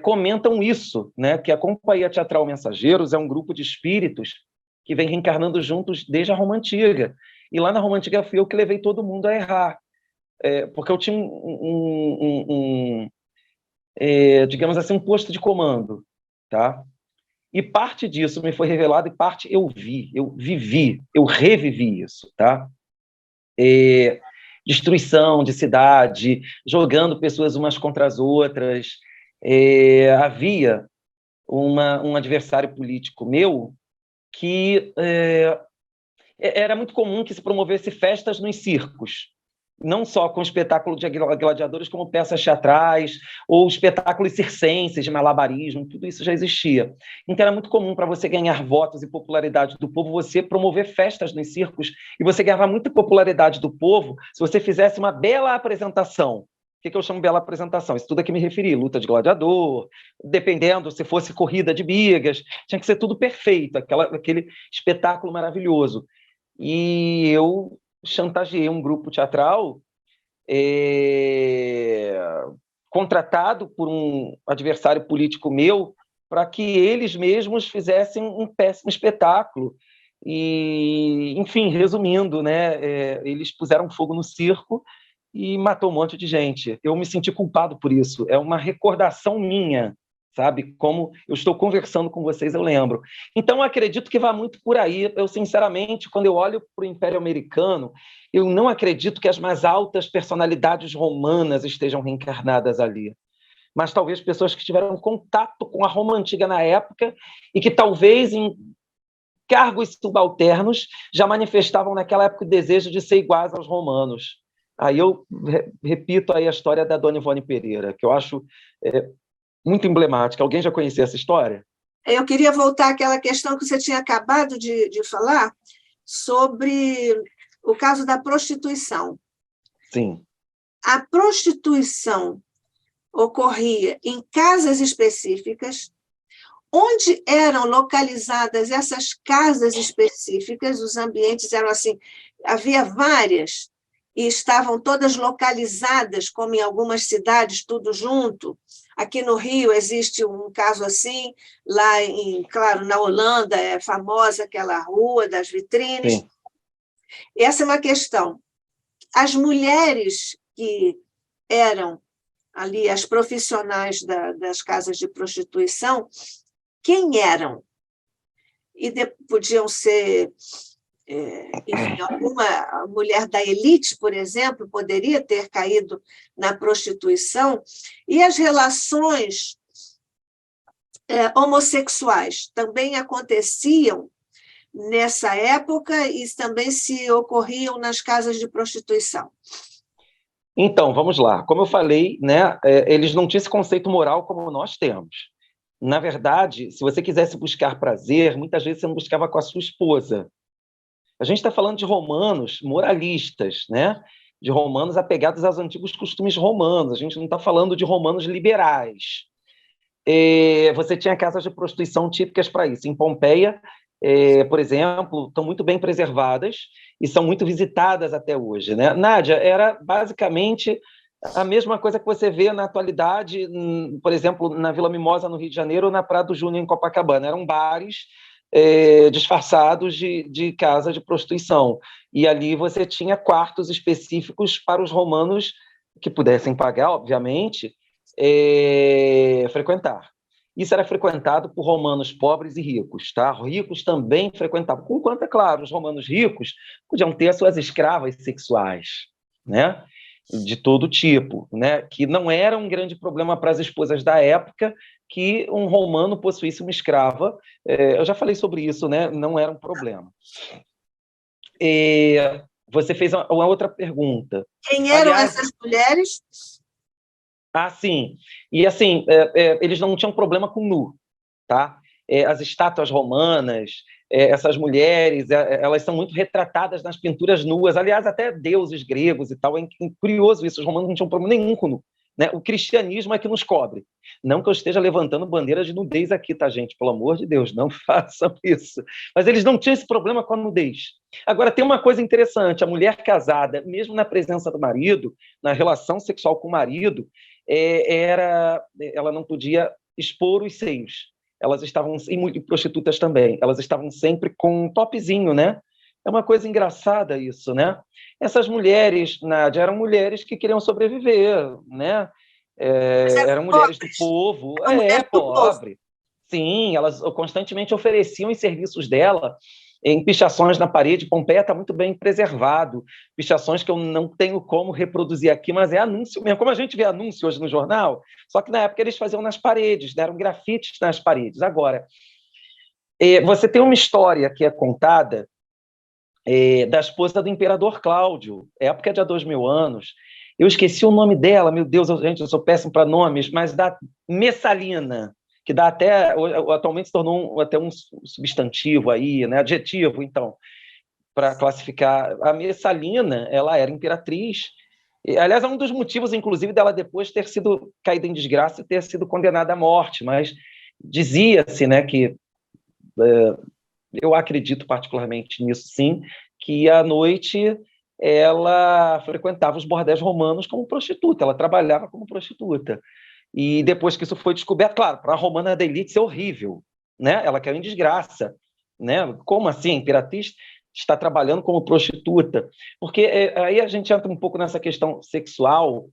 comentam isso, né, que a Companhia Teatral Mensageiros é um grupo de espíritos que vem reencarnando juntos desde a Roma Antiga. E lá na Roma Antiga fui eu que levei todo mundo a errar. Porque eu tinha digamos assim, um posto de comando, tá? E parte disso me foi revelado e parte eu vi, eu vivi, eu revivi isso, tá? Destruição de cidade, jogando pessoas umas contra as outras. Havia um adversário político meu que era muito comum que se promovesse festas nos circos, não só com espetáculo de gladiadores, como peças teatrais, ou espetáculos circenses de malabarismo, tudo isso já existia. Então era muito comum para você ganhar votos e popularidade do povo, você promover festas nos circos, e você ganhava muita popularidade do povo se você fizesse uma bela apresentação. O que eu chamo de bela apresentação? Isso tudo a que me referi, luta de gladiador, dependendo se fosse corrida de bigas, tinha que ser tudo perfeito, aquele espetáculo maravilhoso. E eu chantageei um grupo teatral contratado por um adversário político meu para que eles mesmos fizessem um péssimo espetáculo. E, enfim, resumindo, né, eles puseram fogo no circo e matou um monte de gente. Eu me senti culpado por isso. É uma recordação minha, sabe? Como eu estou conversando com vocês, eu lembro. Então, eu acredito que vai muito por aí. Eu, sinceramente, quando eu olho para o Império Americano, eu não acredito que as mais altas personalidades romanas estejam reencarnadas ali. Mas talvez pessoas que tiveram contato com a Roma Antiga na época e que talvez em cargos subalternos já manifestavam naquela época o desejo de ser iguais aos romanos. Aí eu repito aí a história da Dona Ivone Pereira, que eu acho muito emblemática. Alguém já conhecia essa história? Eu queria voltar àquela questão que você tinha acabado de falar sobre o caso da prostituição. Sim. A prostituição ocorria em casas específicas. Onde eram localizadas essas casas específicas, os ambientes eram assim, havia várias, e estavam todas localizadas, como em algumas cidades, tudo junto. Aqui no Rio existe um caso assim, lá, claro, na Holanda é famosa aquela rua das vitrines. Sim. Essa é uma questão. As mulheres que eram ali as profissionais das casas de prostituição, quem eram? E podiam ser... enfim, alguma mulher da elite, por exemplo, poderia ter caído na prostituição, e as relações homossexuais também aconteciam nessa época e também se ocorriam nas casas de prostituição. Então, vamos lá. Como eu falei, né, eles não tinham esse conceito moral como nós temos. Na verdade, se você quisesse buscar prazer, muitas vezes você não buscava com a sua esposa. A gente está falando de romanos moralistas, né? De romanos apegados aos antigos costumes romanos. A gente não está falando de romanos liberais. Você tinha casas de prostituição típicas para isso. Em Pompeia, por exemplo, estão muito bem preservadas e são muito visitadas até hoje, né? Nádia, era basicamente a mesma coisa que você vê na atualidade, por exemplo, na Vila Mimosa, no Rio de Janeiro, ou na Praia do Júnior, em Copacabana. Eram bares disfarçados de casa de prostituição. E ali você tinha quartos específicos para os romanos que pudessem pagar, obviamente, frequentar. Isso era frequentado por romanos pobres e ricos, tá? Ricos também frequentavam, enquanto, é claro, os romanos ricos podiam ter as suas escravas sexuais, né? De todo tipo, né? Que não era um grande problema para as esposas da época que um romano possuísse uma escrava. Eu já falei sobre isso, né? Não era um problema. Você fez uma outra pergunta. Quem eram essas mulheres? Sim. E assim, eles não tinham problema com nu, tá? As estátuas romanas, essas mulheres, elas são muito retratadas nas pinturas nuas. Aliás, até deuses gregos e tal. É curioso isso, os romanos não tinham problema nenhum com nu, né? O cristianismo é que nos cobre. Não que eu esteja levantando bandeira de nudez aqui, tá, gente? Pelo amor de Deus, não façam isso. Mas eles não tinham esse problema com a nudez. Agora, tem uma coisa interessante. A mulher casada, mesmo na presença do marido, na relação sexual com o marido, ela não podia expor os seios. Elas estavam, e prostitutas também, elas estavam sempre com um topzinho, né? É uma coisa engraçada isso, né? Essas mulheres, Nádia, eram mulheres que queriam sobreviver, né? Eram mulheres do povo, pobre. Sim, elas constantemente ofereciam os serviços dela em pichações na parede. Pompeia está muito bem preservado, pichações que eu não tenho como reproduzir aqui, mas é anúncio mesmo, como a gente vê anúncio hoje no jornal, só que na época eles faziam nas paredes, né? Eram grafites nas paredes. Agora, você tem uma história que é contada da esposa do imperador Cláudio, época de há 2000 anos. Eu esqueci o nome dela, meu Deus, gente, eu sou péssimo para nomes, mas da Messalina, que dá até, atualmente se tornou até um substantivo aí, né, adjetivo, então, para classificar. A Messalina, ela era imperatriz, aliás, é um dos motivos, inclusive, dela depois ter sido caída em desgraça e ter sido condenada à morte, mas dizia-se, né, que eu acredito particularmente nisso, sim, que à noite ela frequentava os bordéis romanos como prostituta, ela trabalhava como prostituta. E depois que isso foi descoberto, claro, para a romana da elite isso é horrível, né? Ela caiu em desgraça, né? Como assim? A imperatriz está trabalhando como prostituta? Porque aí a gente entra um pouco nessa questão sexual.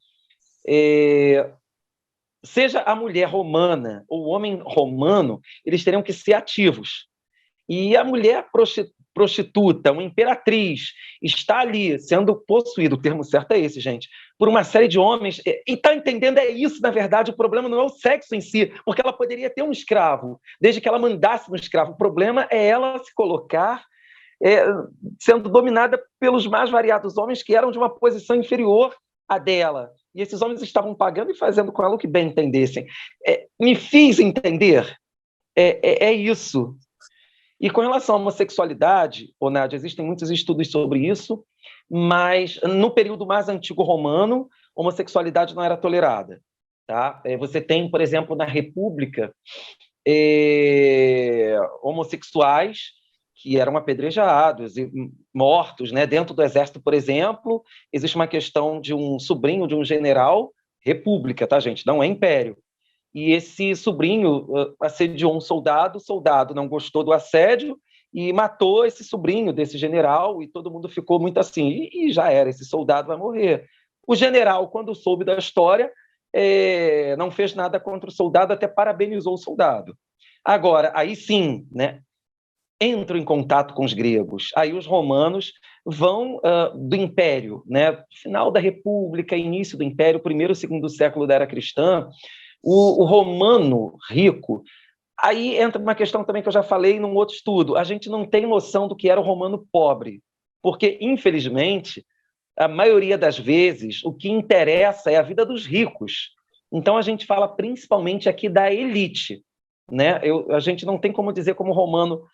Seja a mulher romana ou o homem romano, eles teriam que ser ativos. E a mulher prostituta, uma imperatriz, está ali sendo possuída, o termo certo é esse, gente, por uma série de homens. E está entendendo, é isso, na verdade, o problema não é o sexo em si, porque ela poderia ter um escravo, desde que ela mandasse no escravo. O problema é ela se colocar sendo dominada pelos mais variados homens que eram de uma posição inferior à dela. E esses homens estavam pagando e fazendo com ela o que bem entendessem. Me fiz entender? É isso. E com relação à homossexualidade, Nádia, existem muitos estudos sobre isso, mas no período mais antigo romano, homossexualidade não era tolerada. Tá? Você tem, por exemplo, na República, homossexuais que eram apedrejados e mortos, né? Dentro do exército, por exemplo, existe uma questão de um sobrinho de um general, República, tá, gente? Não é império. E esse sobrinho assediou um soldado, o soldado não gostou do assédio e matou esse sobrinho desse general, e todo mundo ficou muito assim, e já era, esse soldado vai morrer. O general, quando soube da história, não fez nada contra o soldado, até parabenizou o soldado. Agora, aí sim, né, entram em contato com os gregos. Aí os romanos vão do Império, né, final da República, início do Império, primeiro e segundo século da era cristã. O romano rico, aí entra uma questão também que eu já falei num outro estudo, a gente não tem noção do que era o romano pobre, porque, infelizmente, a maioria das vezes, o que interessa é a vida dos ricos. Então, a gente fala principalmente aqui da elite, né? A gente não tem como dizer como o romano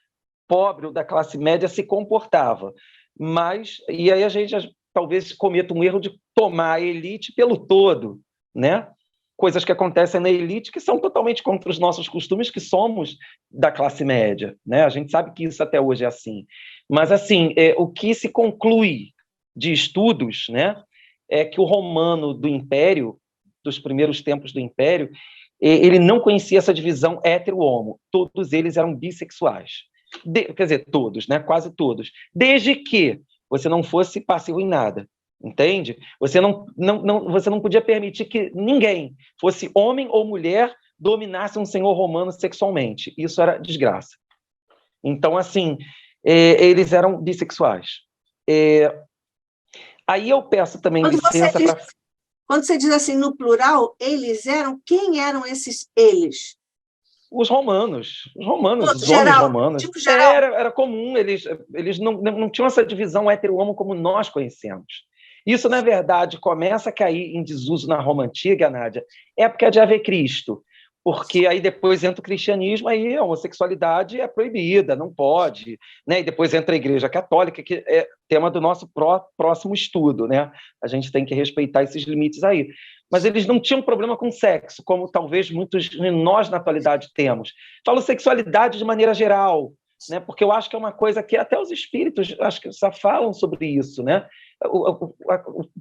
pobre ou da classe média se comportava, mas, e aí a gente talvez cometa um erro de tomar a elite pelo todo, né? coisas que acontecem na elite que são totalmente contra os nossos costumes, que somos da classe média, né? A gente sabe que isso até hoje é assim. Mas, assim, o que se conclui de estudos, né, é que o romano do Império, dos primeiros tempos do Império, ele não conhecia essa divisão hétero-homo. Todos eles eram bissexuais. Quer dizer, todos, né? Quase todos. Desde que você não fosse passivo em nada. Entende? Você não podia permitir que ninguém, fosse homem ou mulher, dominasse um senhor romano sexualmente. Isso era desgraça. Então, assim, eles eram bissexuais. Aí eu peço também licença para... Quando você diz assim, no plural, eles eram... Quem eram esses eles? Os romanos, os homens geral, romanos. Tipo geral. Era comum, eles não tinham essa divisão hétero-homo como nós conhecemos. Isso, na verdade, começa a cair em desuso na Roma Antiga, Nádia, época de Ave Cristo, porque aí depois entra o cristianismo, aí a homossexualidade é proibida, não pode, né? E depois entra a Igreja Católica, que é tema do nosso próximo estudo, né? A gente tem que respeitar esses limites aí. Mas eles não tinham problema com sexo, como talvez muitos de nós na atualidade temos. Falo sexualidade de maneira geral, né? Porque eu acho que é uma coisa que até os espíritos acho que já falam sobre isso, né? O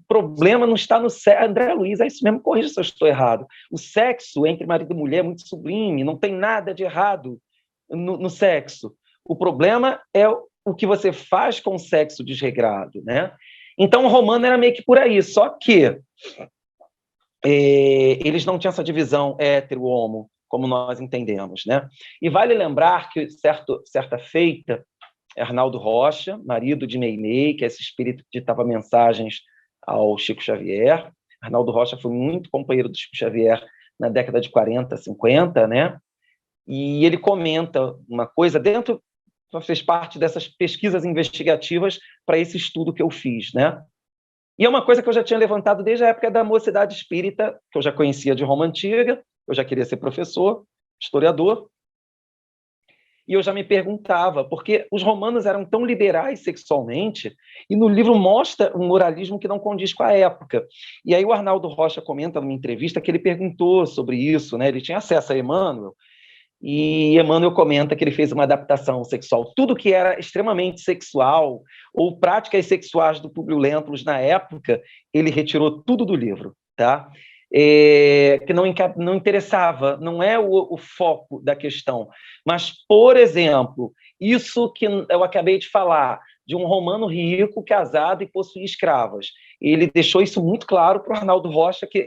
problema não está no sexo. André Luiz, é isso mesmo, corrija se eu estou errado. O sexo entre marido e mulher é muito sublime, não tem nada de errado no sexo. O problema é o que você faz com o sexo desregrado, né? Então, o romano era meio que por aí, só que eles não tinham essa divisão hétero-homo, como nós entendemos, né? E vale lembrar que, certa feita, Arnaldo Rocha, marido de Meimei, que é esse espírito que ditava mensagens ao Chico Xavier. Arnaldo Rocha foi muito companheiro do Chico Xavier na década de 40, 50, né? E ele comenta uma coisa fez parte dessas pesquisas investigativas para esse estudo que eu fiz, né? E é uma coisa que eu já tinha levantado desde a época da Mocidade Espírita, que eu já conhecia de Roma Antiga, eu já queria ser professor, historiador, e eu já me perguntava, porque os romanos eram tão liberais sexualmente, e no livro mostra um moralismo que não condiz com a época. E aí o Arnaldo Rocha comenta numa entrevista que ele perguntou sobre isso, né? Ele tinha acesso a Emmanuel, e Emmanuel comenta que ele fez uma adaptação sexual. Tudo que era extremamente sexual, ou práticas sexuais do Públio Lentulus na época, ele retirou tudo do livro, tá? Que não interessava, não é o foco da questão. Mas, por exemplo, isso que eu acabei de falar, de um romano rico, casado e possuía escravas. Ele deixou isso muito claro para o Arnaldo Rocha, que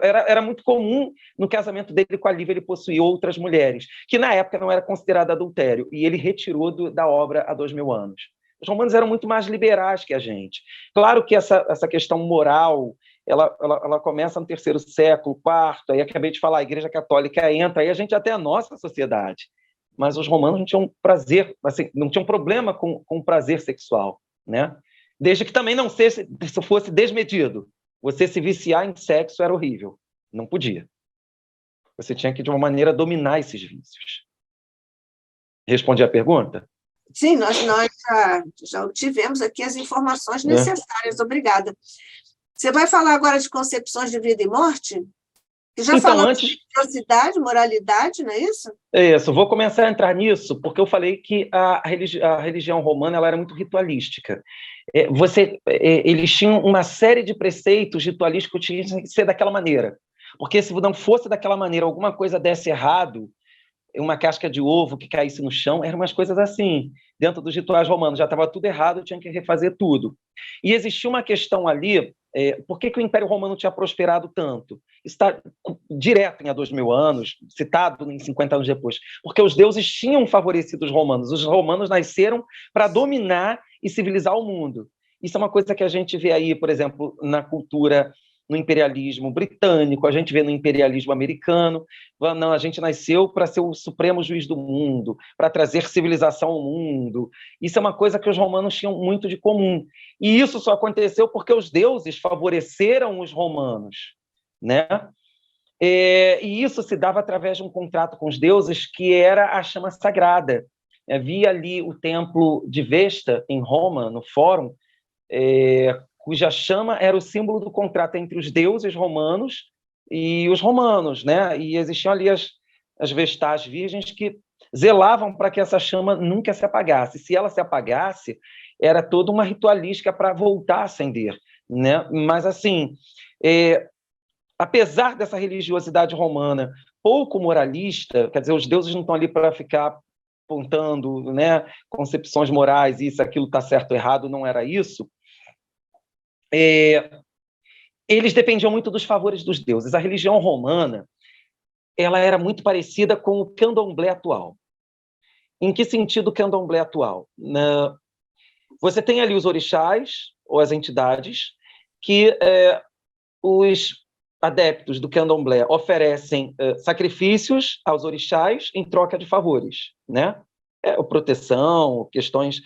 era muito comum no casamento dele com a Lívia, ele possuía outras mulheres, que na época não era considerado adultério, e ele retirou da obra há 2000 anos. Os romanos eram muito mais liberais que a gente. Claro que essa questão moral, ela começa no terceiro século, quarto, aí acabei de falar, a Igreja Católica entra, aí a gente até a nossa sociedade. Mas os romanos não tinham prazer, assim, não tinham problema com o prazer sexual, né? Desde que também não fosse desmedido. Você se viciar em sexo era horrível, não podia. Você tinha que, de uma maneira, dominar esses vícios. Respondi a pergunta? Sim, nós já obtivemos aqui as informações necessárias. Obrigada. Você vai falar agora de concepções de vida e morte? Já falamos de religiosidade, moralidade, não é isso? É isso, vou começar a entrar nisso, porque eu falei que a religião romana ela era muito ritualística. Eles tinham uma série de preceitos ritualísticos que tinham que ser daquela maneira. Porque se não fosse daquela maneira, alguma coisa desse errado, uma casca de ovo que caísse no chão, eram umas coisas assim. Dentro dos rituais romanos já estava tudo errado, tinha que refazer tudo. E existia uma questão ali, por que o Império Romano tinha prosperado tanto? Isso está direto em há 2000 anos, citado em 50 anos depois, porque os deuses tinham favorecido os romanos. Os romanos nasceram para dominar e civilizar o mundo. Isso é uma coisa que a gente vê aí, por exemplo, na cultura, no imperialismo britânico, a gente vê no imperialismo americano. Não, a gente nasceu para ser o supremo juiz do mundo, para trazer civilização ao mundo. Isso é uma coisa que os romanos tinham muito de comum. E isso só aconteceu porque os deuses favoreceram os romanos, né? E isso se dava através de um contrato com os deuses que era a chama sagrada. Havia ali o templo de Vesta, em Roma, no Fórum, cuja chama era o símbolo do contrato entre os deuses romanos e os romanos, né? E existiam ali as vestais virgens que zelavam para que essa chama nunca se apagasse. Se ela se apagasse, era toda uma ritualística para voltar a acender, né? Mas, assim, apesar dessa religiosidade romana pouco moralista, quer dizer, os deuses não estão ali para ficar apontando, né, concepções morais, isso, aquilo está certo ou errado, não era isso, eles dependiam muito dos favores dos deuses. A religião romana, ela era muito parecida com o candomblé atual. Em que sentido o candomblé atual? Você tem ali os orixás, ou as entidades, que os adeptos do candomblé oferecem sacrifícios aos orixás em troca de favores, né? Proteção, questões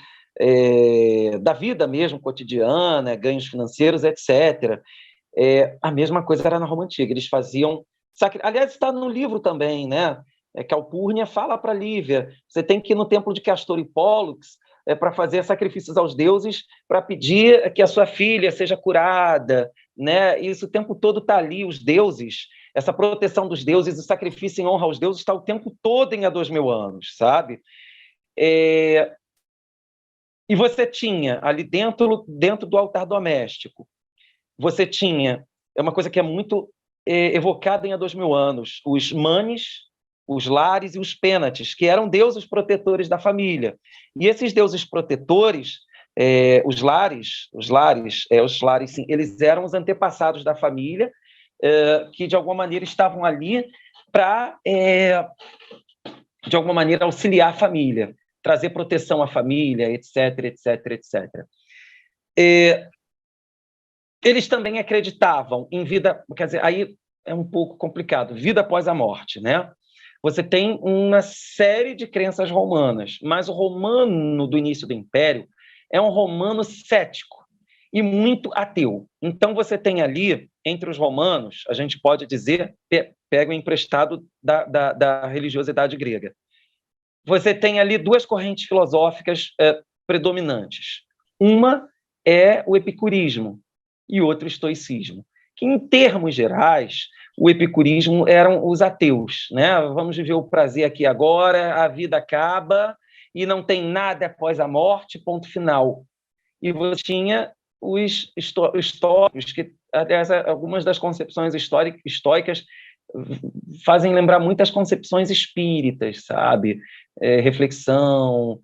da vida mesmo, cotidiana, ganhos financeiros, etc. A mesma coisa era na Roma Antiga. Eles faziam... Aliás, está no livro também, né? Calpurnia fala para Lívia, você tem que ir no templo de Castor e Pólux para fazer sacrifícios aos deuses, para pedir que a sua filha seja curada, né? Isso o tempo todo está ali, os deuses, essa proteção dos deuses, o sacrifício em honra aos deuses está o tempo todo em há 2000 anos, sabe? E você tinha ali dentro do altar doméstico, você tinha, uma coisa que é muito evocada em há 2000 anos, os manes, os lares e os pênates, que eram deuses protetores da família. E esses deuses protetores, os lares, sim, eles eram os antepassados da família, que de alguma maneira estavam ali para, de alguma maneira, auxiliar a família, trazer proteção à família, etc, etc, etc. Eles também acreditavam em vida, quer dizer, aí é um pouco complicado, vida após a morte, né? Você tem uma série de crenças romanas, mas o romano do início do Império é um romano cético e muito ateu. Então, você tem ali, entre os romanos, a gente pode dizer, pega o emprestado da religiosidade grega. Você tem ali duas correntes filosóficas predominantes. Uma é o epicurismo e outra o estoicismo, que, em termos gerais, o epicurismo eram os ateus, né? Vamos viver o prazer aqui agora, a vida acaba e não tem nada após a morte, ponto final. E você tinha os estoicos, que, aliás, algumas das concepções estoicas fazem lembrar muitas concepções espíritas, sabe? Reflexão,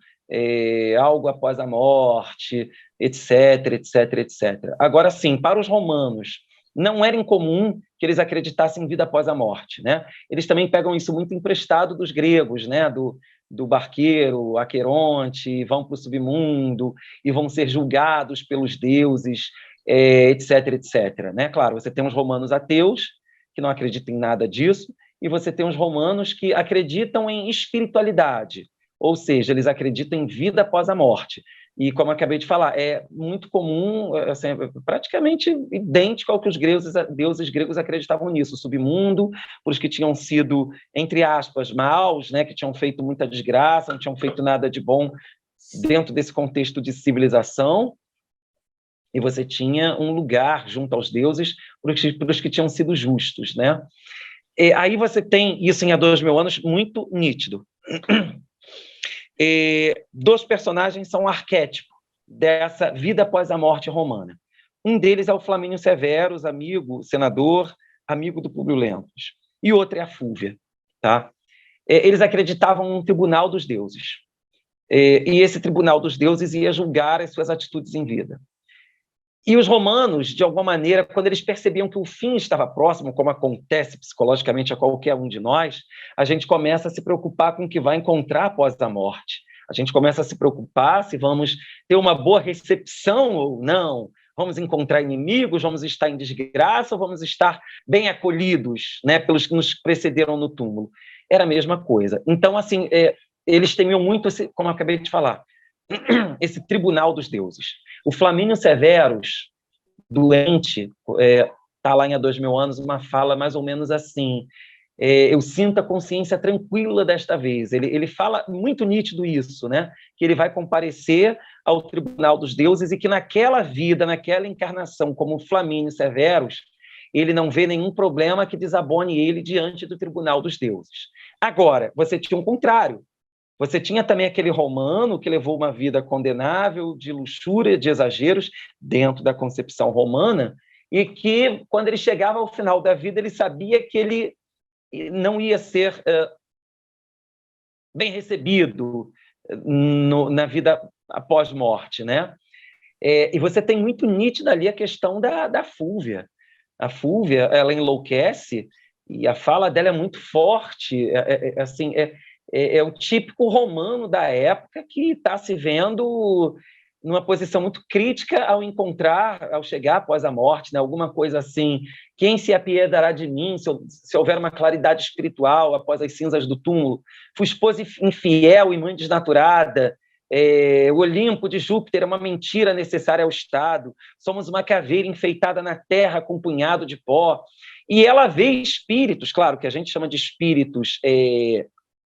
algo após a morte, etc, etc, etc. Agora, sim, para os romanos, não era incomum que eles acreditassem em vida após a morte, né? Eles também pegam isso muito emprestado dos gregos, né? Do barqueiro, Aqueronte, vão para o submundo e vão ser julgados pelos deuses, etc, etc. Né? Claro, você tem os romanos ateus, que não acreditam em nada disso, e você tem os romanos que acreditam em espiritualidade, ou seja, eles acreditam em vida após a morte. E, como eu acabei de falar, é muito comum, assim, praticamente idêntico ao que os deuses gregos acreditavam nisso, o submundo, para os que tinham sido, entre aspas, maus, né, que tinham feito muita desgraça, não tinham feito nada de bom dentro desse contexto de civilização, e você tinha um lugar junto aos deuses para os que tinham sido justos, né? E aí você tem isso em há 2000 anos muito nítido. Dois personagens são um arquétipo dessa vida após a morte romana. Um deles é o Flamínio Severus, amigo, senador, amigo do Públio Lentulus. E outro é a Fúvia. Tá? Eles acreditavam num tribunal dos deuses. E esse tribunal dos deuses ia julgar as suas atitudes em vida. E os romanos, de alguma maneira, quando eles percebiam que o fim estava próximo, como acontece psicologicamente a qualquer um de nós, a gente começa a se preocupar com o que vai encontrar após a morte. A gente começa a se preocupar se vamos ter uma boa recepção ou não, vamos encontrar inimigos, vamos estar em desgraça ou vamos estar bem acolhidos, né, pelos que nos precederam no túmulo. Era a mesma coisa. Então, assim, eles temiam muito, como eu acabei de falar, esse tribunal dos deuses. O Flamínio Severus, doente, está lá em há 2000 anos, uma fala mais ou menos assim: eu sinto a consciência tranquila desta vez. Ele fala muito nítido isso, né? Que ele vai comparecer ao tribunal dos deuses e que naquela vida, naquela encarnação, como Flamínio Severus, ele não vê nenhum problema que desabone ele diante do tribunal dos deuses. Agora, você tinha um contrário. Você tinha também aquele romano que levou uma vida condenável, de luxúria, de exageros, dentro da concepção romana, e que, quando ele chegava ao final da vida, ele sabia que ele não ia ser bem recebido na vida após morte, né? E você tem muito nítida ali a questão da Fúvia. A Fúvia, ela enlouquece, e a fala dela é muito forte, assim, é o típico romano da época que está se vendo numa posição muito crítica ao chegar após a morte, né? Alguma coisa assim, quem se apiedará de mim se houver uma claridade espiritual após as cinzas do túmulo? Fui esposa infiel e mãe desnaturada, o Olimpo de Júpiter é uma mentira necessária ao Estado, somos uma caveira enfeitada na terra com um punhado de pó. E ela vê espíritos, claro, que a gente chama de espíritos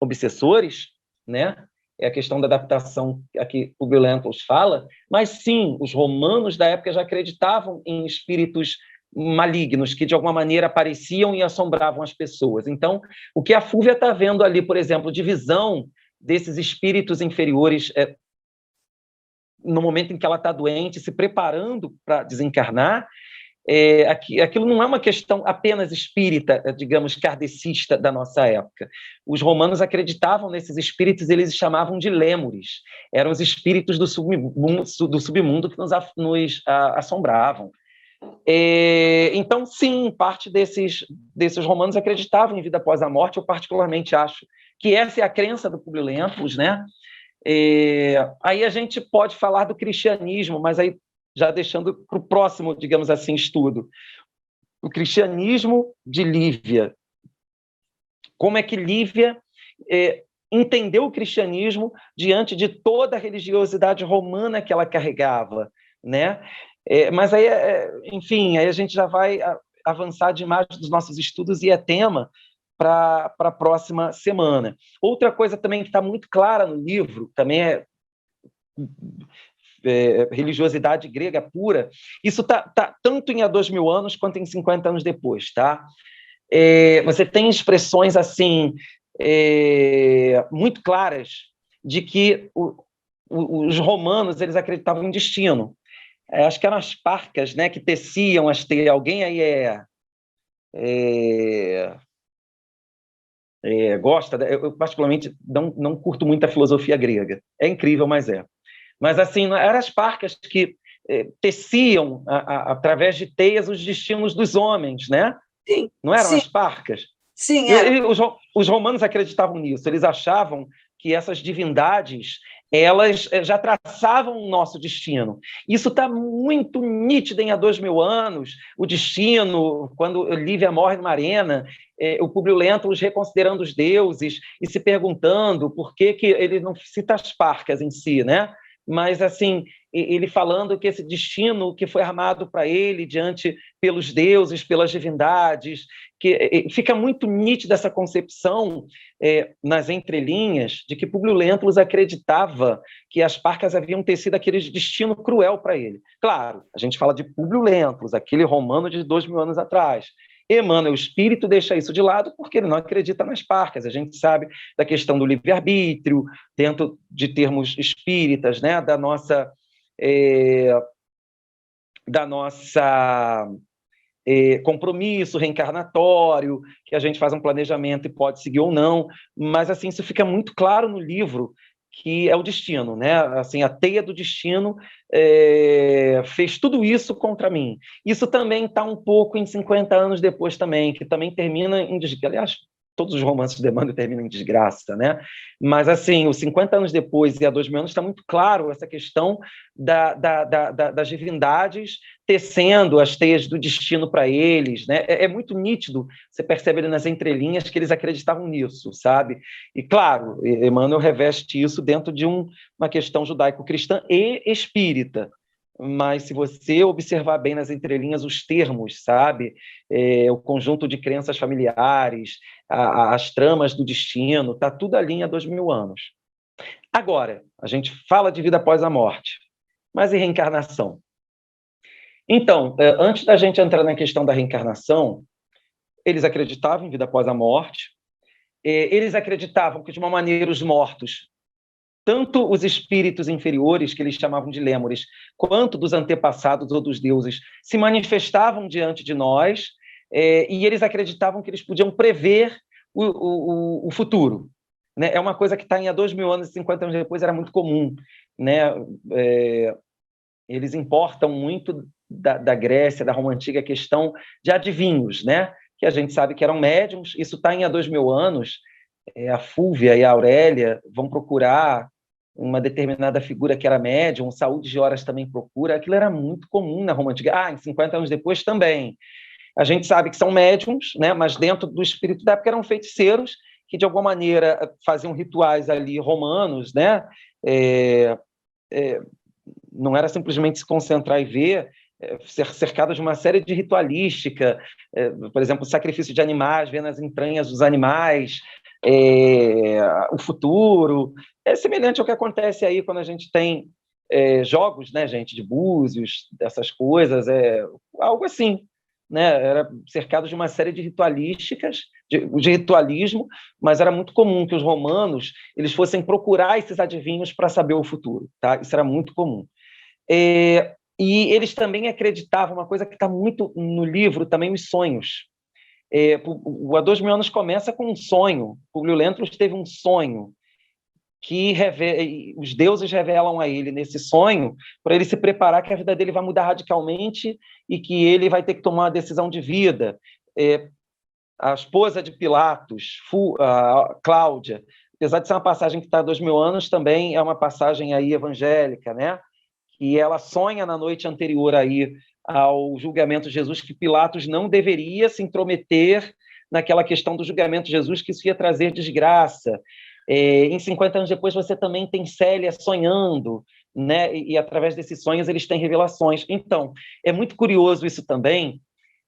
obsessores, né? É a questão da adaptação a que o Lentulus fala, mas sim, os romanos da época já acreditavam em espíritos malignos que de alguma maneira apareciam e assombravam as pessoas. Então, o que a Fúvia está vendo ali, por exemplo, de visão desses espíritos inferiores no momento em que ela está doente, se preparando para desencarnar, aquilo não é uma questão apenas espírita, digamos, kardecista da nossa época. Os romanos acreditavam nesses espíritos, eles chamavam de lêmures, eram os espíritos do submundo que nos assombravam. Então, sim, parte desses romanos acreditavam em vida após a morte. Eu particularmente acho que essa é a crença do Publio Lentulus, né? Aí a gente pode falar do cristianismo, mas aí já deixando para o próximo, digamos assim, estudo. O cristianismo de Lívia. Como é que Lívia entendeu o cristianismo diante de toda a religiosidade romana que ela carregava, né? Mas aí, enfim, aí a gente já vai avançar demais dos nossos estudos e é tema para a próxima semana. Outra coisa também que está muito clara no livro, também religiosidade grega pura, isso está tanto em há 2000 anos quanto em 50 anos depois, tá? Você tem expressões assim muito claras de que os romanos eles acreditavam em destino. Acho que eram as parcas, né, que teciam as teias. Alguém aí gosta? Eu particularmente não curto muito a filosofia grega. É incrível, mas é. Mas, assim, eram as parcas que teciam, através de teias, os destinos dos homens, né? Sim, não eram sim. as parcas? Sim, eram. Os romanos acreditavam nisso. Eles achavam que essas divindades elas já traçavam o nosso destino. Isso está muito nítido em há 2000 anos, o destino, quando Lívia morre numa arena, o Publio Lentulus reconsiderando os deuses e se perguntando por que ele não cita as parcas em si, né? Mas, assim, ele falando que esse destino que foi armado para ele diante pelos deuses, pelas divindades, que fica muito nítida essa concepção nas entrelinhas de que Publio Lentulus acreditava que as parcas haviam tecido aquele destino cruel para ele. Claro, a gente fala de Publio Lentulus, aquele romano de 2000 anos atrás. Emmanuel, o espírito, deixa isso de lado porque ele não acredita nas parcas. A gente sabe da questão do livre-arbítrio, dentro de termos espíritas, né, da nossa compromisso reencarnatório, que a gente faz um planejamento e pode seguir ou não, mas assim isso fica muito claro no livro, que é o destino, né? Assim, a teia do destino fez tudo isso contra mim. Isso também está um pouco em 50 anos depois também, que também termina em desgraça. Aliás, todos os romances de Emmanuel terminam em desgraça, né? Mas, assim, os 50 anos depois e há 2000 anos está muito claro essa questão das divindades tecendo as teias do destino para eles, né? É muito nítido, você percebe ali nas entrelinhas que eles acreditavam nisso, sabe? E, claro, Emmanuel reveste isso dentro de uma questão judaico-cristã e espírita. Mas se você observar bem nas entrelinhas os termos, sabe? O conjunto de crenças familiares, as tramas do destino, está tudo ali há 2000 anos. Agora, a gente fala de vida após a morte, mas e reencarnação? Então, antes da gente entrar na questão da reencarnação, eles acreditavam em vida após a morte, eles acreditavam que, de uma maneira, os mortos, tanto os espíritos inferiores, que eles chamavam de lêmures, quanto dos antepassados ou dos deuses, se manifestavam diante de nós, e eles acreditavam que eles podiam prever o futuro. Né? É uma coisa que está há 2.000 anos e 50 anos depois era muito comum. Né? Eles importam muito da Grécia, da Roma Antiga, a questão de adivinhos, né? Que a gente sabe que eram médiums. Isso está há 2.000 anos. A Fúvia e a Aurélia vão procurar uma determinada figura que era médium, o Saúde de Horas também procura. Aquilo era muito comum na Roma Antiga. Em 50 anos depois também. A gente sabe que são médiums, né? Mas dentro do espírito da época eram feiticeiros que, de alguma maneira, faziam rituais ali romanos, né? Não era simplesmente se concentrar e ver, ser cercado de uma série de ritualística, por exemplo, o sacrifício de animais, ver nas entranhas dos animais, o futuro. É semelhante ao que acontece aí quando a gente tem jogos, né, gente, de búzios, dessas coisas, algo assim. Né? Era cercado de uma série de ritualísticas, de ritualismo, mas era muito comum que os romanos eles fossem procurar esses adivinhos para saber o futuro. Tá? Isso era muito comum. E eles também acreditavam, uma coisa que está muito no livro, também os sonhos. O Há 2.000 anos começa com um sonho. Publio Lentulus teve um sonho que os deuses revelam a ele nesse sonho para ele se preparar que a vida dele vai mudar radicalmente e que ele vai ter que tomar uma decisão de vida. A esposa de Pilatos, a Cláudia, apesar de ser uma passagem que está há 2.000 anos, também é uma passagem aí evangélica, né? E ela sonha na noite anterior aí ao julgamento de Jesus que Pilatos não deveria se intrometer naquela questão do julgamento de Jesus, que isso ia trazer desgraça. Em 50 anos depois, você também tem Célia sonhando, né? E através desses sonhos eles têm revelações. Então, é muito curioso isso também,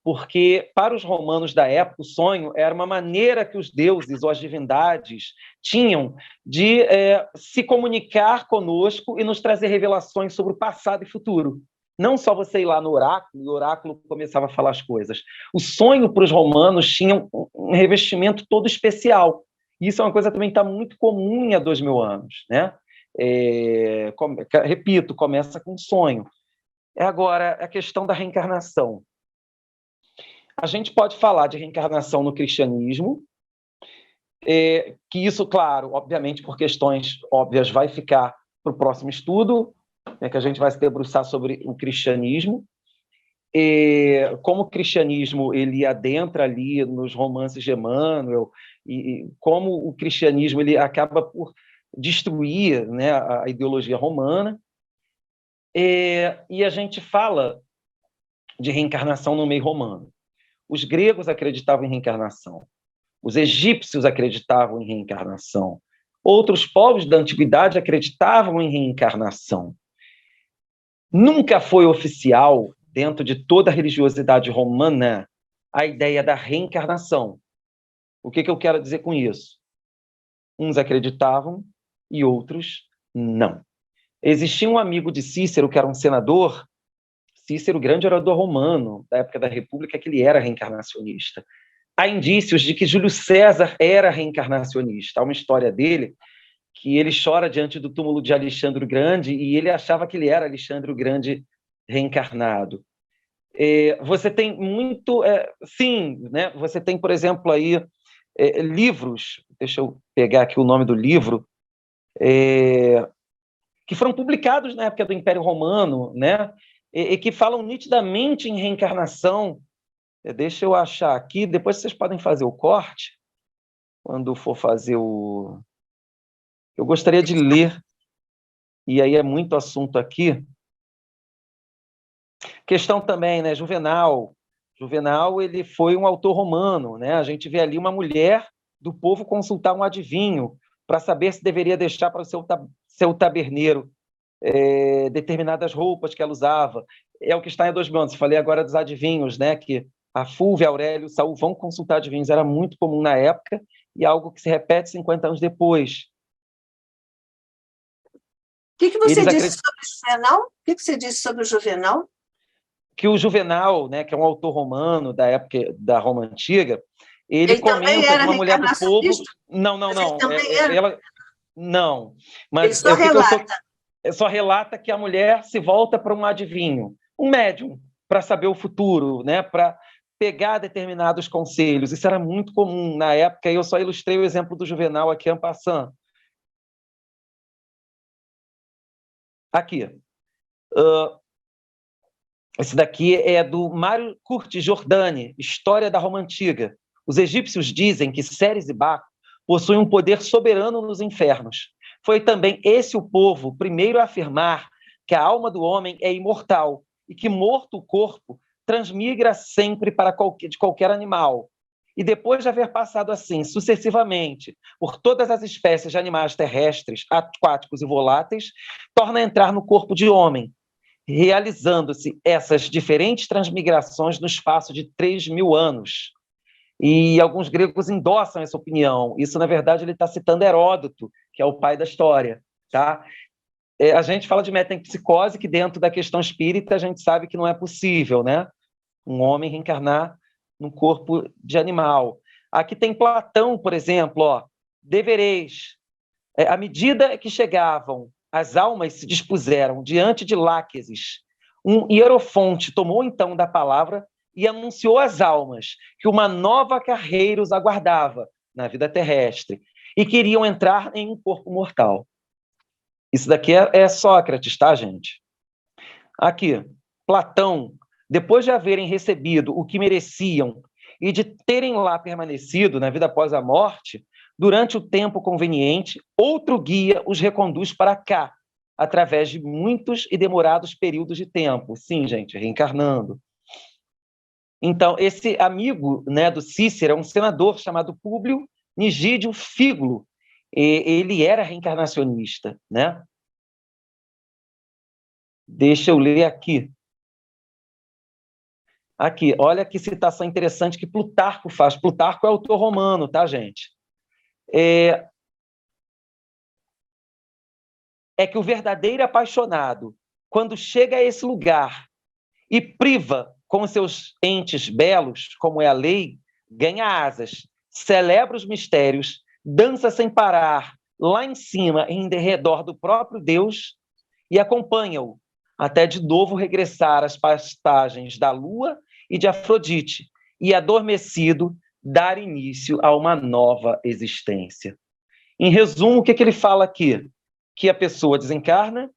porque para os romanos da época, o sonho era uma maneira que os deuses ou as divindades tinham de se comunicar conosco e nos trazer revelações sobre o passado e futuro. Não só você ir lá no oráculo, e o oráculo começava a falar as coisas. O sonho para os romanos tinha um revestimento todo especial. Isso é uma coisa também que está muito comum há 2.000 anos. Né? Repito, começa com sonho. Agora, a questão da reencarnação. A gente pode falar de reencarnação no cristianismo, que isso, claro, obviamente, por questões óbvias, vai ficar para o próximo estudo, que a gente vai se debruçar sobre o cristianismo. Como o cristianismo ele adentra ali nos romances de Emmanuel, e como o cristianismo ele acaba por destruir, né, a ideologia romana. E a gente fala de reencarnação no meio romano. Os gregos acreditavam em reencarnação. Os egípcios acreditavam em reencarnação. Outros povos da antiguidade acreditavam em reencarnação. Nunca foi oficial, dentro de toda a religiosidade romana, a ideia da reencarnação. O que eu quero dizer com isso? Uns acreditavam e outros não. Existia um amigo de Cícero, que era um senador, Cícero, grande orador romano, da época da República, que ele era reencarnacionista. Há indícios de que Júlio César era reencarnacionista. Há uma história dele que ele chora diante do túmulo de Alexandre o Grande e ele achava que ele era Alexandre o Grande reencarnado. Você tem muito... sim, né? Você tem, por exemplo, aí livros, deixa eu pegar aqui o nome do livro, que foram publicados na época do Império Romano, né? E que falam nitidamente em reencarnação. Deixa eu achar aqui, depois vocês podem fazer o corte, quando for fazer o... Eu gostaria de ler, e aí é muito assunto aqui. Questão também, né? Juvenal. Juvenal, ele foi um autor romano, né? A gente vê ali uma mulher do povo consultar um adivinho para saber se deveria deixar para o seu taberneiro determinadas roupas que ela usava. É o que está em 2.000 anos. Falei agora dos adivinhos, né? Que a Fúvia, Aurélio, Saul vão consultar adivinhos. Era muito comum na época e algo que se repete 50 anos depois. O que você disse sobre o Juvenal? O que você disse sobre o Juvenal? que o Juvenal, né, que é um autor romano da época da Roma Antiga, ele comenta de uma mulher do povo. Não. Ela não. Mas ele só relata. Só relata que a mulher se volta para um adivinho, um médium, para saber o futuro, né, para pegar determinados conselhos. Isso era muito comum na época, e eu só ilustrei o exemplo do Juvenal aqui en passant. Aqui. Esse daqui é do Mário Curti Giordani, História da Roma Antiga. Os egípcios dizem que Ceres e Baco possuem um poder soberano nos infernos. Foi também esse o povo primeiro a afirmar que a alma do homem é imortal e que, morto o corpo, transmigra sempre para de qualquer animal. E depois de haver passado assim, sucessivamente, por todas as espécies de animais terrestres, aquáticos e voláteis, torna a entrar no corpo de homem, realizando-se essas diferentes transmigrações no espaço de 3.000 anos. E alguns gregos endossam essa opinião. Isso, na verdade, ele está citando Heródoto, que é o pai da história. Tá? A gente fala de metempsicose, que dentro da questão espírita a gente sabe que não é possível, né? Um homem reencarnar num corpo de animal. Aqui tem Platão, por exemplo, ó, devereis. À medida que chegavam, as almas se dispuseram diante de Láquesis. Um hierofonte tomou então da palavra e anunciou às almas que uma nova carreira os aguardava na vida terrestre e queriam entrar em um corpo mortal. Isso daqui é Sócrates, tá, gente? Aqui, Platão, depois de haverem recebido o que mereciam e de terem lá permanecido na vida após a morte, durante o tempo conveniente, outro guia os reconduz para cá, através de muitos e demorados períodos de tempo. Sim, gente, reencarnando. Então, esse amigo, né, do Cícero é um senador chamado Públio Nigídio Fígulo. Ele era reencarnacionista, né? Deixa eu ler aqui. Aqui, olha que citação interessante que Plutarco faz. Plutarco é autor romano, tá, gente? É que o verdadeiro apaixonado, quando chega a esse lugar e priva com seus entes belos, como é a lei, ganha asas, celebra os mistérios, dança sem parar, lá em cima, em redor do próprio Deus, e acompanha-o, até de novo regressar às pastagens da lua e de Afrodite, e adormecido, dar início a uma nova existência. Em resumo, o que ele fala aqui? Que a pessoa desencarna,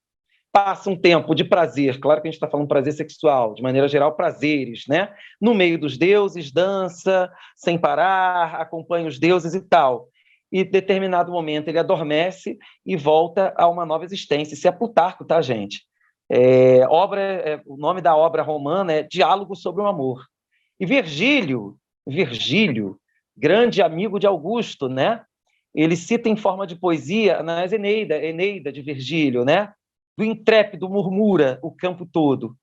passa um tempo de prazer, claro que a gente está falando prazer sexual, de maneira geral, prazeres, né? No meio dos deuses, dança, sem parar, acompanha os deuses e tal. E, em determinado momento, ele adormece e volta a uma nova existência. Isso é Plutarco, tá, gente? O nome da obra romana é Diálogo sobre o Amor. E Virgílio, grande amigo de Augusto, né? Ele cita em forma de poesia nas Eneida de Virgílio, né? Do intrépido murmura o campo todo.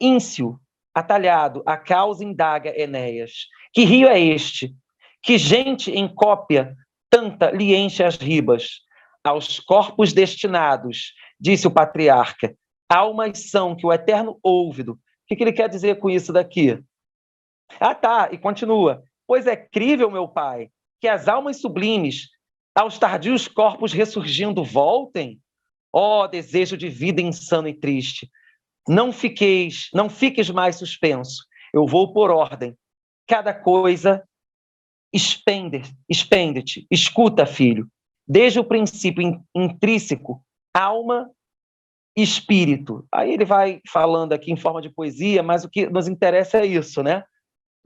Ínsio, atalhado, a causa indaga Enéas. Que rio é este? Que gente em cópia tanta lhe enche as ribas? Aos corpos destinados, disse o patriarca, almas são que o eterno ouvido. O que ele quer dizer com isso daqui? Ah, tá, e continua. Pois é crível, meu pai, que as almas sublimes, aos tardios corpos ressurgindo, voltem? Ó, desejo de vida insano e triste, não fiques mais suspenso, eu vou por ordem. Cada coisa expende-te, escuta, filho, desde o princípio intrínseco, alma e espírito. Aí ele vai falando aqui em forma de poesia, mas o que nos interessa é isso, né?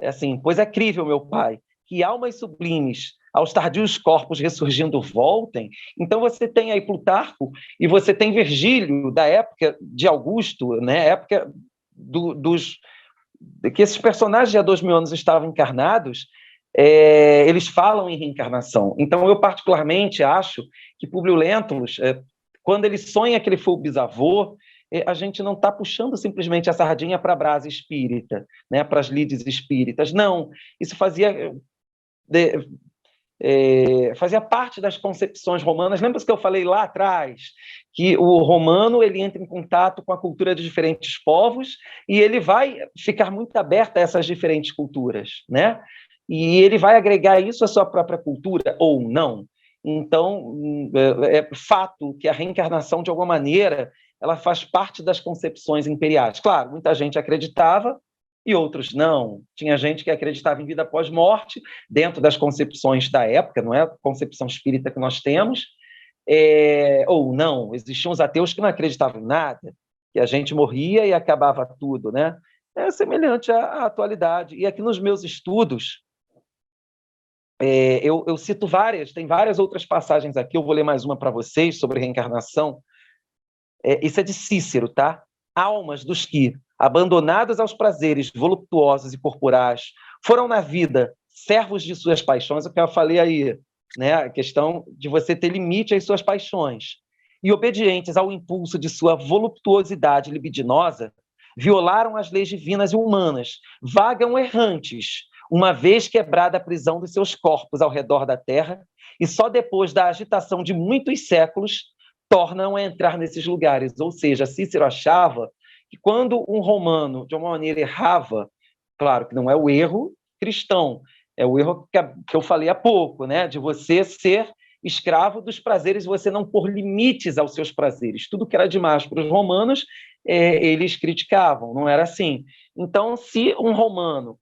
É assim, pois é crível, meu pai, que almas sublimes, aos tardios corpos ressurgindo, voltem. Então você tem aí Plutarco e você tem Virgílio, da época de Augusto, né? Época que esses personagens de há 2.000 anos estavam encarnados, eles falam em reencarnação. Então eu particularmente acho que Públio Lentulus, quando ele sonha que ele foi o bisavô, a gente não está puxando simplesmente a sardinha para a brasa espírita, né? Para as lides espíritas. Não, isso fazia fazia parte das concepções romanas. Lembra que eu falei lá atrás que o romano ele entra em contato com a cultura de diferentes povos e ele vai ficar muito aberto a essas diferentes culturas, né? E ele vai agregar isso à sua própria cultura ou não. Então, é fato que a reencarnação, de alguma maneira, ela faz parte das concepções imperiais. Claro, muita gente acreditava e outros não. Tinha gente que acreditava em vida após morte, dentro das concepções da época, não é a concepção espírita que nós temos, ou não. Existiam os ateus que não acreditavam em nada, que a gente morria e acabava tudo, né? É semelhante à atualidade. E aqui nos meus estudos, eu cito várias, tem várias outras passagens aqui, eu vou ler mais uma para vocês sobre reencarnação. Isso é de Cícero, tá? Almas dos que, abandonados aos prazeres voluptuosos e corporais, foram na vida servos de suas paixões, o que eu falei aí, né? A questão de você ter limite às suas paixões, e obedientes ao impulso de sua voluptuosidade libidinosa, violaram as leis divinas e humanas, vagam errantes, uma vez quebrada a prisão dos seus corpos ao redor da terra, e só depois da agitação de muitos séculos tornam a entrar nesses lugares. Ou seja, Cícero achava que quando um romano, de uma maneira, errava, claro que não é o erro cristão, é o erro que eu falei há pouco, né? De você ser escravo dos prazeres, você não pôr limites aos seus prazeres. Tudo que era demais para os romanos, eles criticavam, não era assim. Então, se um romano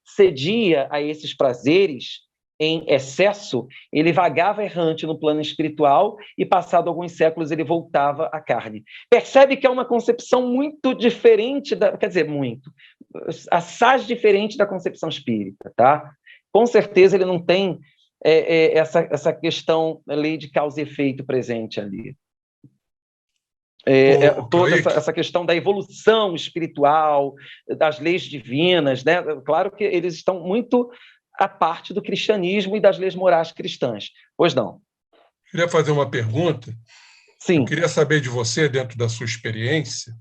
cedia a esses prazeres em excesso, ele vagava errante no plano espiritual e, passado alguns séculos, ele voltava à carne. Percebe que é uma concepção muito diferente, quer dizer, muito, assaz diferente da concepção espírita, tá? Com certeza ele não tem essa questão, a lei de causa e efeito presente ali. Toda essa questão da evolução espiritual, das leis divinas, né? Claro que eles estão muito à parte do cristianismo e das leis morais cristãs. Pois não? Queria fazer uma pergunta. Sim. Eu queria saber de você, dentro da sua experiência,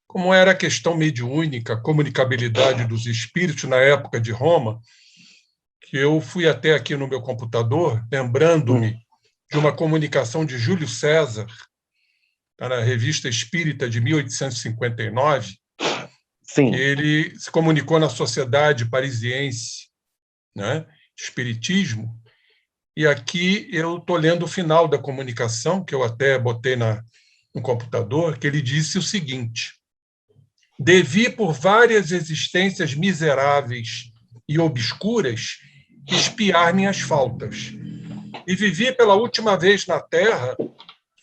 como era a questão mediúnica, a comunicabilidade dos espíritos na época de Roma, que eu fui até aqui no meu computador, lembrando-me de uma comunicação de Júlio César, na Revista Espírita de 1859, Sim. que ele se comunicou na Sociedade Parisiense, né, de Espiritismo, e aqui eu estou lendo o final da comunicação, que eu até botei no computador, que ele disse o seguinte: devi por várias existências miseráveis e obscuras expiar minhas faltas, e vivi pela última vez na Terra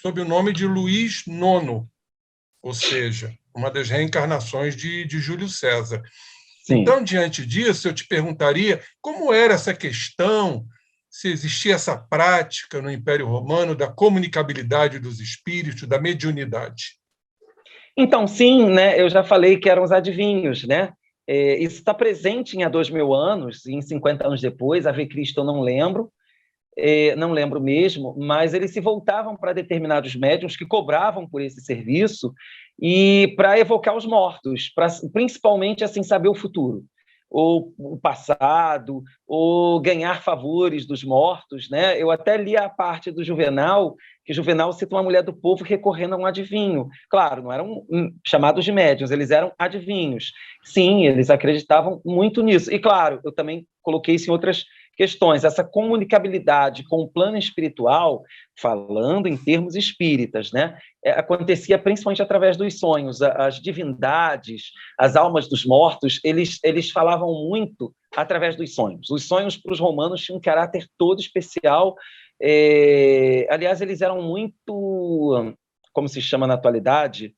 sob o nome de Luís IX, ou seja, uma das reencarnações de Júlio César. Sim. Então, diante disso, eu te perguntaria como era essa questão, se existia essa prática no Império Romano da comunicabilidade dos espíritos, da mediunidade. Então, sim, né? Eu já falei que eram os adivinhos, né? Isso está presente em há 2000 anos, em 50 anos depois, Ave Cristo eu não lembro mesmo, mas eles se voltavam para determinados médiuns que cobravam por esse serviço e para evocar os mortos, principalmente assim saber o futuro, ou o passado, ou ganhar favores dos mortos, né? Eu até li a parte do Juvenal, que Juvenal cita uma mulher do povo recorrendo a um adivinho. Claro, não eram chamados de médiuns, eles eram adivinhos. Sim, eles acreditavam muito nisso. E, claro, eu também coloquei isso em outras questões, essa comunicabilidade com o plano espiritual, falando em termos espíritas, né? Acontecia principalmente através dos sonhos. As divindades, as almas dos mortos, eles falavam muito através dos sonhos. Os sonhos para os romanos tinham um caráter todo especial. Aliás, eles eram muito, como se chama na atualidade,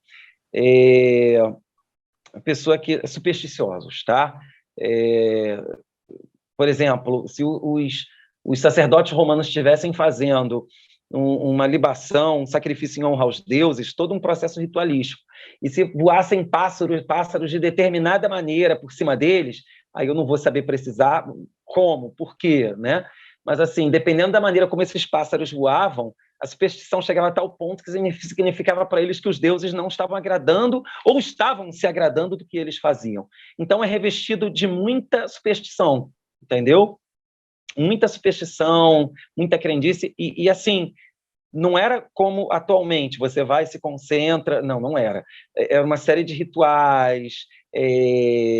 pessoa que supersticiosos, tá? Por exemplo, se os sacerdotes romanos estivessem fazendo uma libação, um sacrifício em honra aos deuses, todo um processo ritualístico, e se voassem pássaros de determinada maneira por cima deles, aí eu não vou saber precisar como, por quê, né? Mas, assim, dependendo da maneira como esses pássaros voavam, a superstição chegava a tal ponto que significava para eles que os deuses não estavam agradando ou estavam se agradando do que eles faziam. Então, é revestido de muita superstição, entendeu? muita superstição, muita crendice, e assim, não era como atualmente, você vai e se concentra, não era. Era uma série de rituais,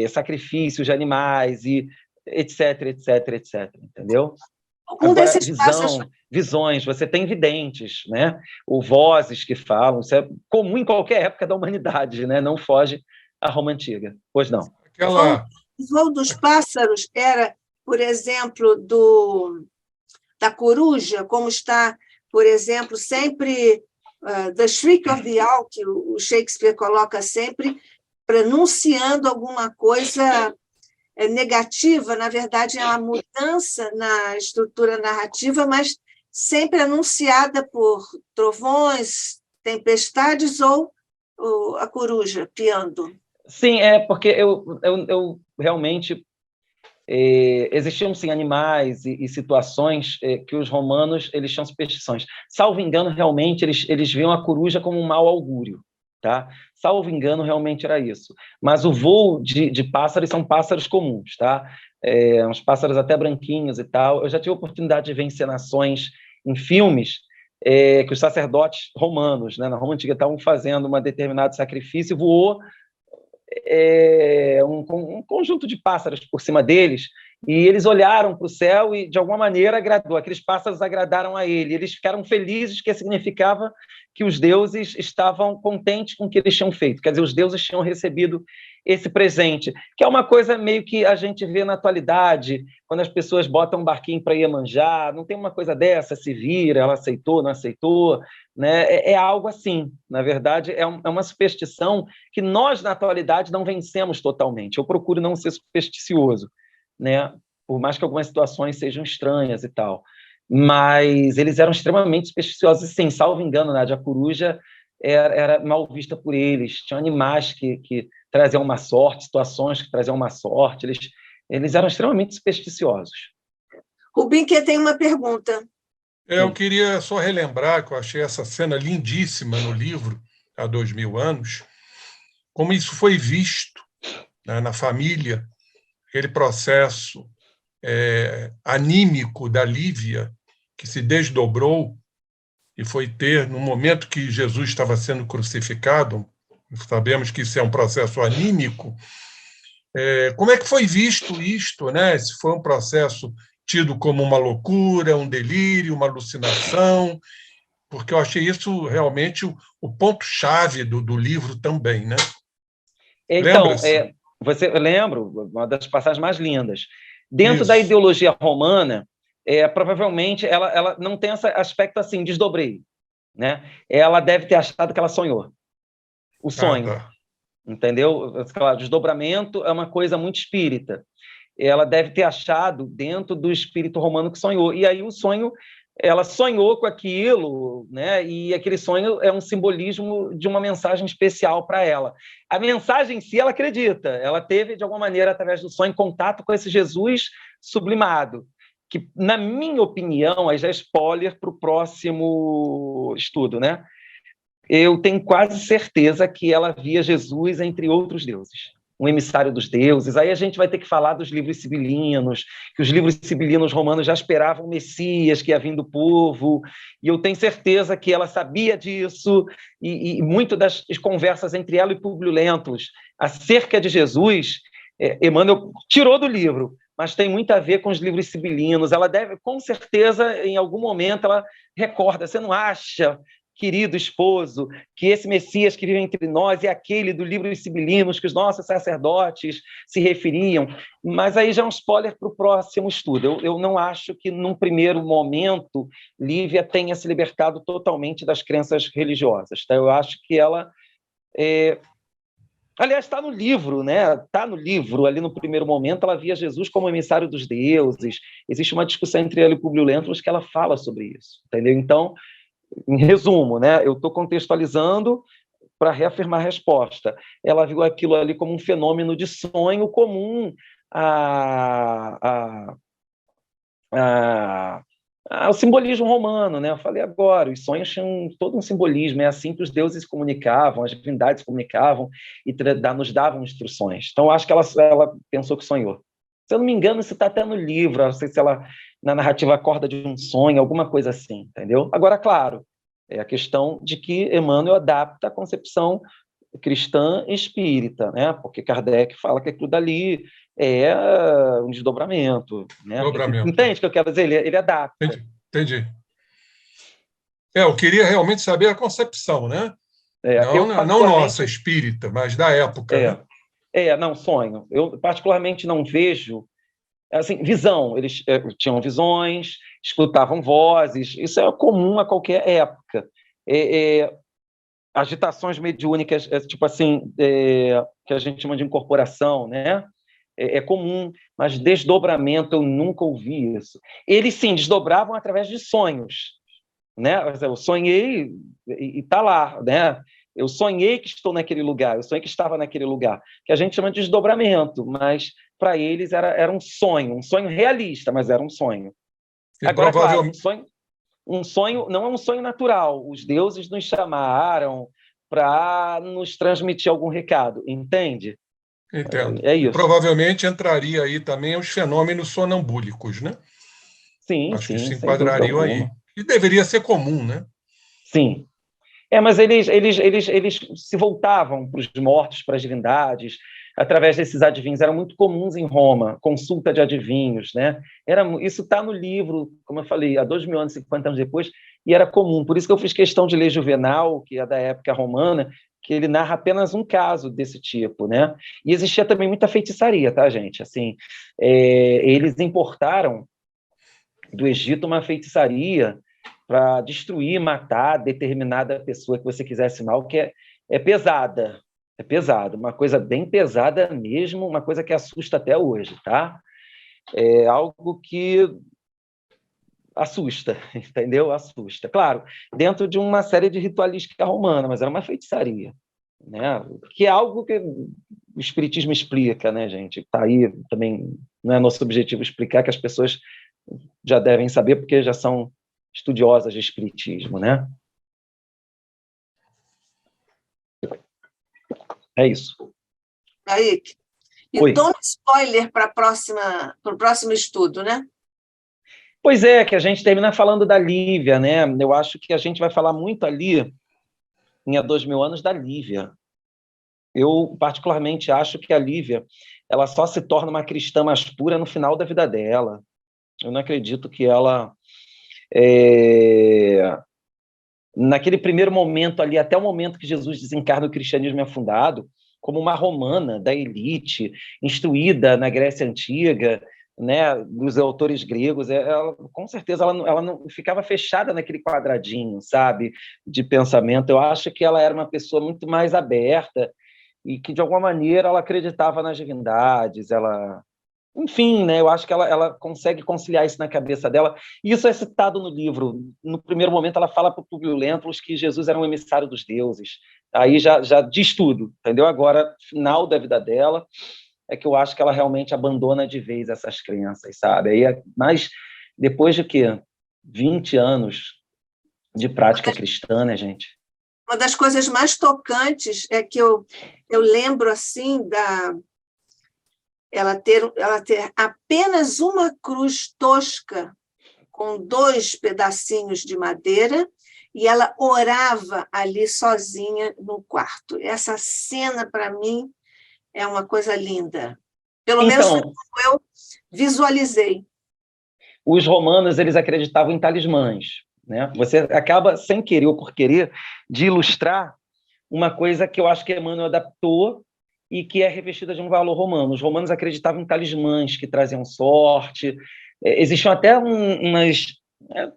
sacrifícios de animais, e etc, etc, etc, entendeu? Agora, visões, você tem videntes, né? Ou vozes que falam, isso é comum em qualquer época da humanidade, né? Não foge à Roma Antiga. Pois não. O voo dos pássaros era, por exemplo, da coruja, como está, por exemplo, sempre The Shriek of the Owl, que o Shakespeare coloca sempre, pronunciando alguma coisa negativa, na verdade é uma mudança na estrutura narrativa, mas sempre anunciada por trovões, tempestades ou a coruja piando. Sim, porque eu realmente existiam sim animais e situações que os romanos eles tinham superstições. Salvo engano, realmente eles viam a coruja como um mau augúrio, tá? Salvo engano, realmente era isso. Mas o voo de pássaros são pássaros comuns, tá? Uns pássaros até branquinhos e tal. Eu já tive a oportunidade de ver encenações em filmes que os sacerdotes romanos, né, na Roma Antiga, estavam fazendo um determinado sacrifício e voou um conjunto de pássaros por cima deles, e eles olharam para o céu e, de alguma maneira, agradou. Aqueles pássaros agradaram a ele. Eles ficaram felizes, que significava que os deuses estavam contentes com o que eles tinham feito. Quer dizer, os deuses tinham recebido esse presente, que é uma coisa meio que a gente vê na atualidade, quando as pessoas botam um barquinho para Iemanjá, não tem uma coisa dessa, se vira, ela aceitou, não aceitou, né? É algo assim. Na verdade, é uma superstição que nós, na atualidade, não vencemos totalmente. Eu procuro não ser supersticioso, né? Por mais que algumas situações sejam estranhas e tal. Mas eles eram extremamente supersticiosos, e, sim, salvo engano, Nádia, a coruja era mal vista por eles. Tinham animais que traziam uma sorte, situações que traziam uma sorte. Eles eram extremamente supersticiosos. Rubim, que tem uma pergunta. Eu queria só relembrar que eu achei essa cena lindíssima no livro, há 2000 anos, como isso foi visto, né, na família, aquele processo anímico da Lívia, que se desdobrou e foi ter, no momento que Jesus estava sendo crucificado, sabemos que isso é um processo anímico, como é que foi visto isto, né? Se foi um processo tido como uma loucura, um delírio, uma alucinação, porque eu achei isso realmente o ponto-chave do livro também, né? Então, eu lembro, uma das passagens mais lindas. Dentro da ideologia romana, provavelmente ela não tem esse aspecto assim, desdobrei, né? Ela deve ter achado que ela sonhou. O sonho, entendeu? Claro, desdobramento é uma coisa muito espírita. Ela deve ter achado dentro do espírito romano que sonhou. E aí o sonho, ela sonhou com aquilo, né? E aquele sonho é um simbolismo de uma mensagem especial para ela. A mensagem em si, ela acredita. Ela teve, de alguma maneira, através do sonho, contato com esse Jesus sublimado, que, na minha opinião, aí já é spoiler para o próximo estudo, né? Eu tenho quase certeza que ela via Jesus entre outros deuses, um emissário dos deuses. Aí a gente vai ter que falar dos livros sibilinos, que os livros sibilinos romanos já esperavam o Messias, que ia vir do povo, e eu tenho certeza que ela sabia disso, e muito das conversas entre ela e Públio Lentulus acerca de Jesus, Emmanuel tirou do livro, mas tem muito a ver com os livros sibilinos. Ela deve, com certeza, em algum momento, ela recorda, você não acha, querido esposo, que esse Messias que vive entre nós é aquele do livro dos sibilinos que os nossos sacerdotes se referiam? Mas aí já é um spoiler para o próximo estudo. Eu não acho que, num primeiro momento, Lívia tenha se libertado totalmente das crenças religiosas. Tá? Eu acho que ela... Aliás, está no livro, né? Está no livro, ali no primeiro momento, ela via Jesus como emissário dos deuses. Existe uma discussão entre ela e Públio Lentulus que ela fala sobre isso, entendeu? Então, em resumo, né, eu estou contextualizando para reafirmar a resposta. Ela viu aquilo ali como um fenômeno de sonho comum ao simbolismo romano, né? Eu falei agora, os sonhos tinham todo um simbolismo, é assim que os deuses se comunicavam, as divindades se comunicavam e nos davam instruções. Então, acho que ela pensou que sonhou. Se eu não me engano, isso está até no livro, não sei se ela na narrativa acorda de um sonho, alguma coisa assim, entendeu? Agora, claro, é a questão de que Emmanuel adapta a concepção cristã e espírita, né? Porque Kardec fala que aquilo dali é um desdobramento, né? Entende o que eu quero dizer? Ele adapta. Entendi. Eu queria realmente saber a concepção, né? Não nossa, espírita, mas da época. Né? Não, sonho. Eu particularmente não vejo assim, visão. Eles tinham visões, escutavam vozes, isso é comum a qualquer época. Agitações mediúnicas, tipo assim, que a gente chama de incorporação, né? É comum, mas desdobramento eu nunca ouvi isso. Eles, sim, desdobravam através de sonhos, né? Eu sonhei e está lá, né? Eu sonhei que estou naquele lugar, eu sonhei que estava naquele lugar, que a gente chama de desdobramento, mas para eles era um sonho realista, mas era um sonho. Agora, claro, um sonho não é um sonho natural. Os deuses nos chamaram para nos transmitir algum recado, entende? Entendo. É isso. Provavelmente entraria aí também os fenômenos sonambúlicos, né? Sim, Acho sim. que se enquadrariam aí. E deveria ser comum, né? Sim. Mas eles se voltavam para os mortos, para as divindades, através desses adivinhos. Eram muito comuns em Roma, consulta de adivinhos, né? Isso está no livro, como eu falei, há 2.000 anos, 50 anos depois, e era comum. Por isso que eu fiz questão de ler Juvenal, que é da época romana, que ele narra apenas um caso desse tipo, né? E existia também muita feitiçaria, tá, gente? Assim, eles importaram do Egito uma feitiçaria para destruir, matar determinada pessoa que você quisesse mal, que é pesada, uma coisa bem pesada mesmo, uma coisa que assusta até hoje, tá? É algo que assusta, entendeu? Assusta. Claro, dentro de uma série de ritualística romana, mas era uma feitiçaria, né? Que é algo que o espiritismo explica, né, gente? Tá aí também, não é nosso objetivo explicar, que as pessoas já devem saber, porque já são estudiosas de espiritismo, né? É isso. Kaique, e toma spoiler para o próximo estudo, né? Pois é, que a gente termina falando da Lívia, né? Eu acho que a gente vai falar muito ali, em Há 2.000 anos, da Lívia. Eu, particularmente, acho que a Lívia ela só se torna uma cristã mais pura no final da vida dela. Eu não acredito que ela... naquele primeiro momento ali, até o momento que Jesus desencarna, o cristianismo é fundado, como uma romana da elite, instruída na Grécia Antiga, né, dos autores gregos, ela, com certeza ela não ficava fechada naquele quadradinho, sabe, de pensamento. Eu acho que ela era uma pessoa muito mais aberta e que, de alguma maneira, ela acreditava nas divindades, enfim, né, eu acho que ela consegue conciliar isso na cabeça dela. Isso é citado no livro. No primeiro momento, ela fala para o Públio Lentulus que Jesus era um emissário dos deuses. Aí já diz tudo, entendeu? Agora, final da vida dela, é que eu acho que ela realmente abandona de vez essas crenças, sabe? Mas depois de quê? 20 anos de prática cristã, né, gente? Uma das coisas mais tocantes é que eu lembro, assim, ela ter apenas uma cruz tosca com 2 pedacinhos de madeira e ela orava ali sozinha no quarto. Essa cena, para mim, é uma coisa linda. Pelo menos como eu visualizei. Os romanos, eles acreditavam em talismãs, né? Você acaba, sem querer ou por querer, de ilustrar uma coisa que eu acho que Emmanuel adaptou e que é revestida de um valor romano. Os romanos acreditavam em talismãs que traziam sorte. Existiam até umas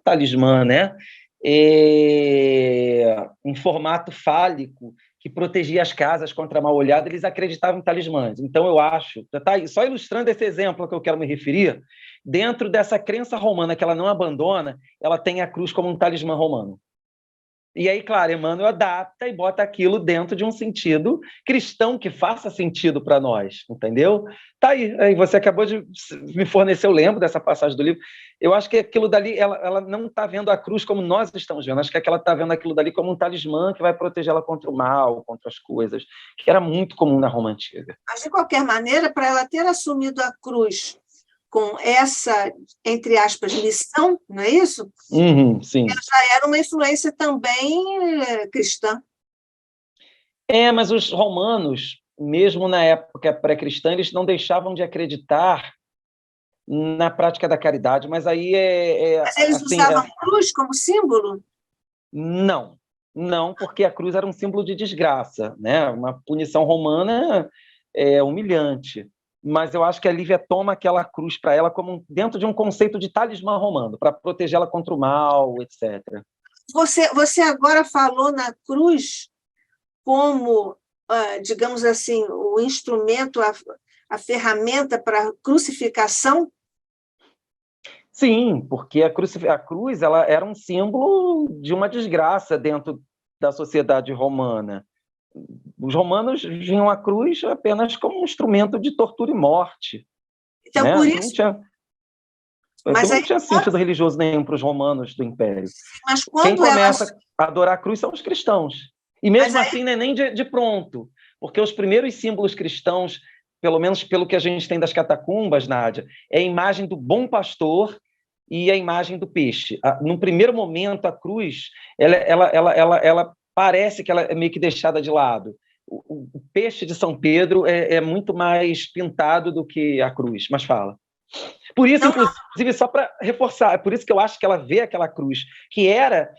talismã, né? Em formato fálico que protegia as casas contra a mal-olhada. Eles acreditavam em talismãs. Então, eu acho, só ilustrando esse exemplo que eu quero me referir, dentro dessa crença romana que ela não abandona, ela tem a cruz como um talismã romano. E aí, claro, Emmanuel adapta e bota aquilo dentro de um sentido cristão que faça sentido para nós, entendeu? Tá aí você acabou de me fornecer, eu lembro dessa passagem do livro. Eu acho que aquilo dali, ela não está vendo a cruz como nós estamos vendo, acho que ela está vendo aquilo dali como um talismã que vai proteger ela contra o mal, contra as coisas, que era muito comum na Roma Antiga. Mas, de qualquer maneira, para ela ter assumido a cruz com essa, entre aspas, missão, não é isso? Sim. Ela já era uma influência também cristã. Mas os romanos, mesmo na época pré-cristã, eles não deixavam de acreditar na prática da caridade, mas aí Mas eles assim, usavam a cruz como símbolo? Não, porque a cruz era um símbolo de desgraça, né? Uma punição romana humilhante. Mas eu acho que a Lívia toma aquela cruz para ela como dentro de um conceito de talismã romano, para protegê-la contra o mal, etc. Você agora falou na cruz como, digamos assim, o instrumento, a ferramenta para a crucificação? Sim, porque a cruz ela era um símbolo de uma desgraça dentro da sociedade romana. Os romanos viam a cruz apenas como um instrumento de tortura e morte. Então, né? por isso... Aquilo não tinha sentido religioso nenhum para os romanos do Império. Mas quem começa a adorar a cruz são os cristãos. E mesmo assim, não é nem de pronto, porque os primeiros símbolos cristãos, pelo menos pelo que a gente tem das catacumbas, Nádia, é a imagem do bom pastor e a imagem do peixe. No primeiro momento, a cruz, ela parece que ela é meio que deixada de lado. O peixe de São Pedro é muito mais pintado do que a cruz, mas fala. Por isso, inclusive, só para reforçar, é por isso que eu acho que ela vê aquela cruz, que era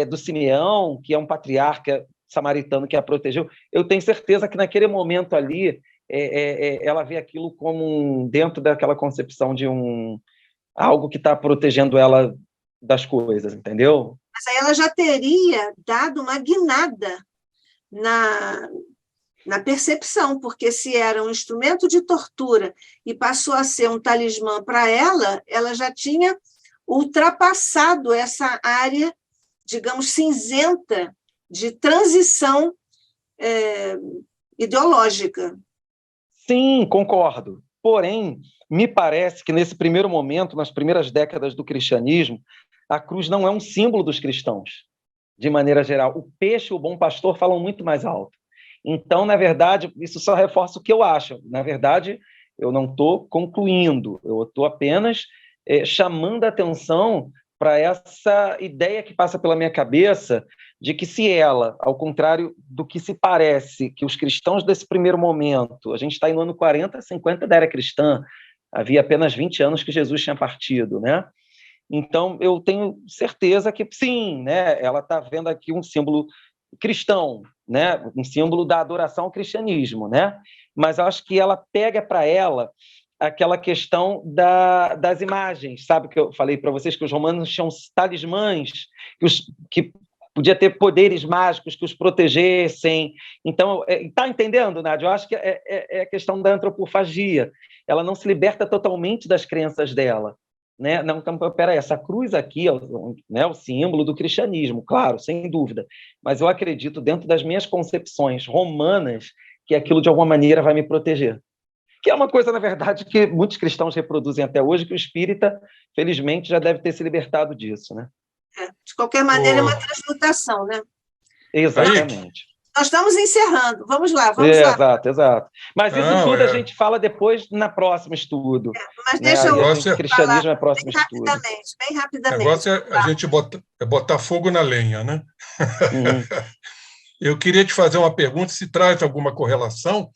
do Simeão, que é um patriarca samaritano que a protegeu. Eu tenho certeza que naquele momento ali, ela vê aquilo como dentro daquela concepção de algo que está protegendo ela das coisas, entendeu? Mas aí ela já teria dado uma guinada na percepção, porque se era um instrumento de tortura e passou a ser um talismã para ela já tinha ultrapassado essa área, digamos, cinzenta de transição ideológica. Sim, concordo. Porém, me parece que nesse primeiro momento, nas primeiras décadas do cristianismo, a cruz não é um símbolo dos cristãos, de maneira geral. O peixe e o bom pastor falam muito mais alto. Então, na verdade, isso só reforça o que eu acho. Na verdade, eu não estou concluindo, eu estou apenas chamando a atenção para essa ideia que passa pela minha cabeça de que se ela, ao contrário do que se parece, que os cristãos desse primeiro momento, a gente está no ano 40, 50 da era cristã, havia apenas 20 anos que Jesus tinha partido, né? Então, eu tenho certeza que, sim, né, ela está vendo aqui um símbolo cristão, né, um símbolo da adoração ao cristianismo, né? Mas eu acho que ela pega para ela aquela questão das imagens, sabe, que eu falei para vocês que os romanos tinham talismãs que podia ter poderes mágicos que os protegessem. Então, está entendendo, Nádia? Eu acho que é a questão da antropofagia. Ela não se liberta totalmente das crenças dela. Né? Não, então, peraí, essa cruz aqui é o símbolo do cristianismo, claro, sem dúvida. Mas eu acredito, dentro das minhas concepções romanas, que aquilo, de alguma maneira, vai me proteger. Que é uma coisa, na verdade, que muitos cristãos reproduzem até hoje, que o espírita, felizmente, já deve ter se libertado disso, né? De qualquer maneira, é uma transmutação, né? Exatamente. Nós estamos encerrando. Vamos lá. Exato. Mas isso tudo a gente fala depois na próximo estudo. Mas deixa eu cristianismo é próximo estudo. Bem rapidamente. O negócio é a gente botar fogo na lenha, né? Eu queria te fazer uma pergunta, se traz alguma correlação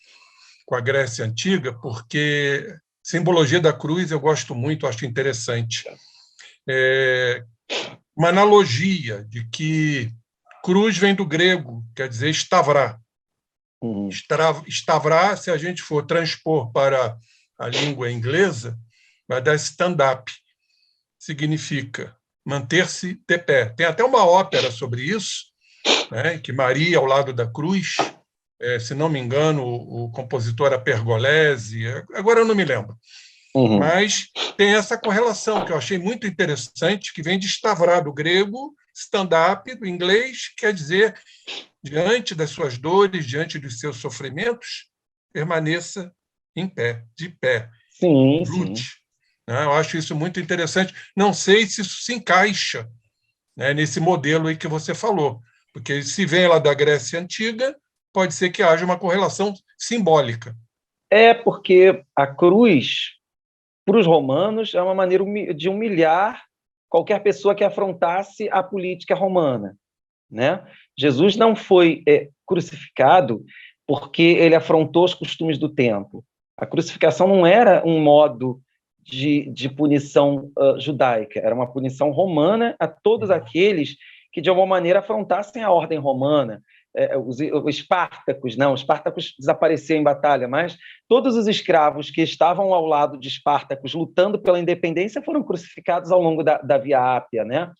com a Grécia Antiga, porque simbologia da cruz eu gosto muito, acho interessante. Uma analogia de que cruz vem do grego, quer dizer estavrá. Estavrá, se a gente for transpor para a língua inglesa, vai dar stand-up. Significa manter-se de pé. Tem até uma ópera sobre isso, né, que Maria ao lado da cruz, se não me engano, o compositor era Pergolesi, agora eu não me lembro. Mas tem essa correlação que eu achei muito interessante, que vem de estavrá, do grego, stand-up, do inglês, quer dizer, diante das suas dores, diante dos seus sofrimentos, permaneça em pé, de pé. Lute. Sim. Eu acho isso muito interessante. Não sei se isso se encaixa, né, nesse modelo aí que você falou, porque se vem lá da Grécia Antiga, pode ser que haja uma correlação simbólica. Porque a cruz, para os romanos, é uma maneira de humilhar qualquer pessoa que afrontasse a política romana, né? Jesus não foi crucificado porque ele afrontou os costumes do tempo. A crucificação não era um modo de punição judaica, era uma punição romana a todos aqueles que, de alguma maneira, afrontassem a ordem romana. Os Espartacos, não, os Espartacos desapareceram em batalha, mas todos os escravos que estavam ao lado de Espartacos lutando pela independência foram crucificados ao longo da Via Ápia, né?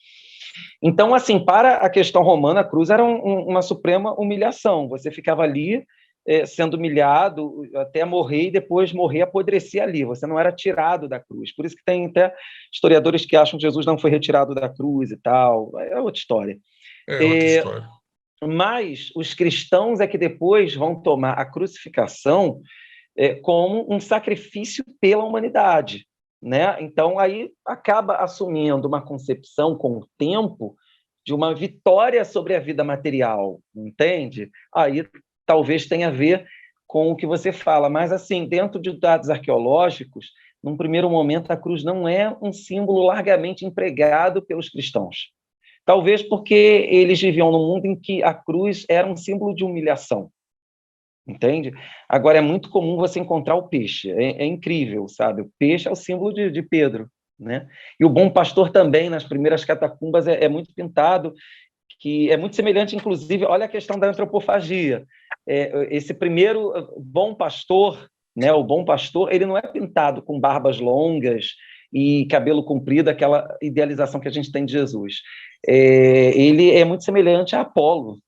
Então, assim, para a questão romana, a cruz era uma suprema humilhação. Você ficava ali sendo humilhado até morrer, e depois morrer, apodrecer ali. Você não era tirado da cruz. Por isso que tem até historiadores que acham que Jesus não foi retirado da cruz e tal. É outra história. É outra história. Mas os cristãos é que depois vão tomar a crucificação como um sacrifício pela humanidade, né? Então, aí acaba assumindo uma concepção, com o tempo, de uma vitória sobre a vida material, entende? Aí talvez tenha a ver com o que você fala, mas, assim, dentro de dados arqueológicos, num primeiro momento, a cruz não é um símbolo largamente empregado pelos cristãos. Talvez porque eles viviam num mundo em que a cruz era um símbolo de humilhação, entende? Agora, é muito comum você encontrar o peixe, é incrível, sabe? O peixe é o símbolo de Pedro, né? E o bom pastor também, nas primeiras catacumbas, é muito pintado, que é muito semelhante, inclusive, olha a questão da antropofagia. Esse primeiro bom pastor, né, o bom pastor, ele não é pintado com barbas longas e cabelo comprido, aquela idealização que a gente tem de Jesus. Ele é muito semelhante a Apolo,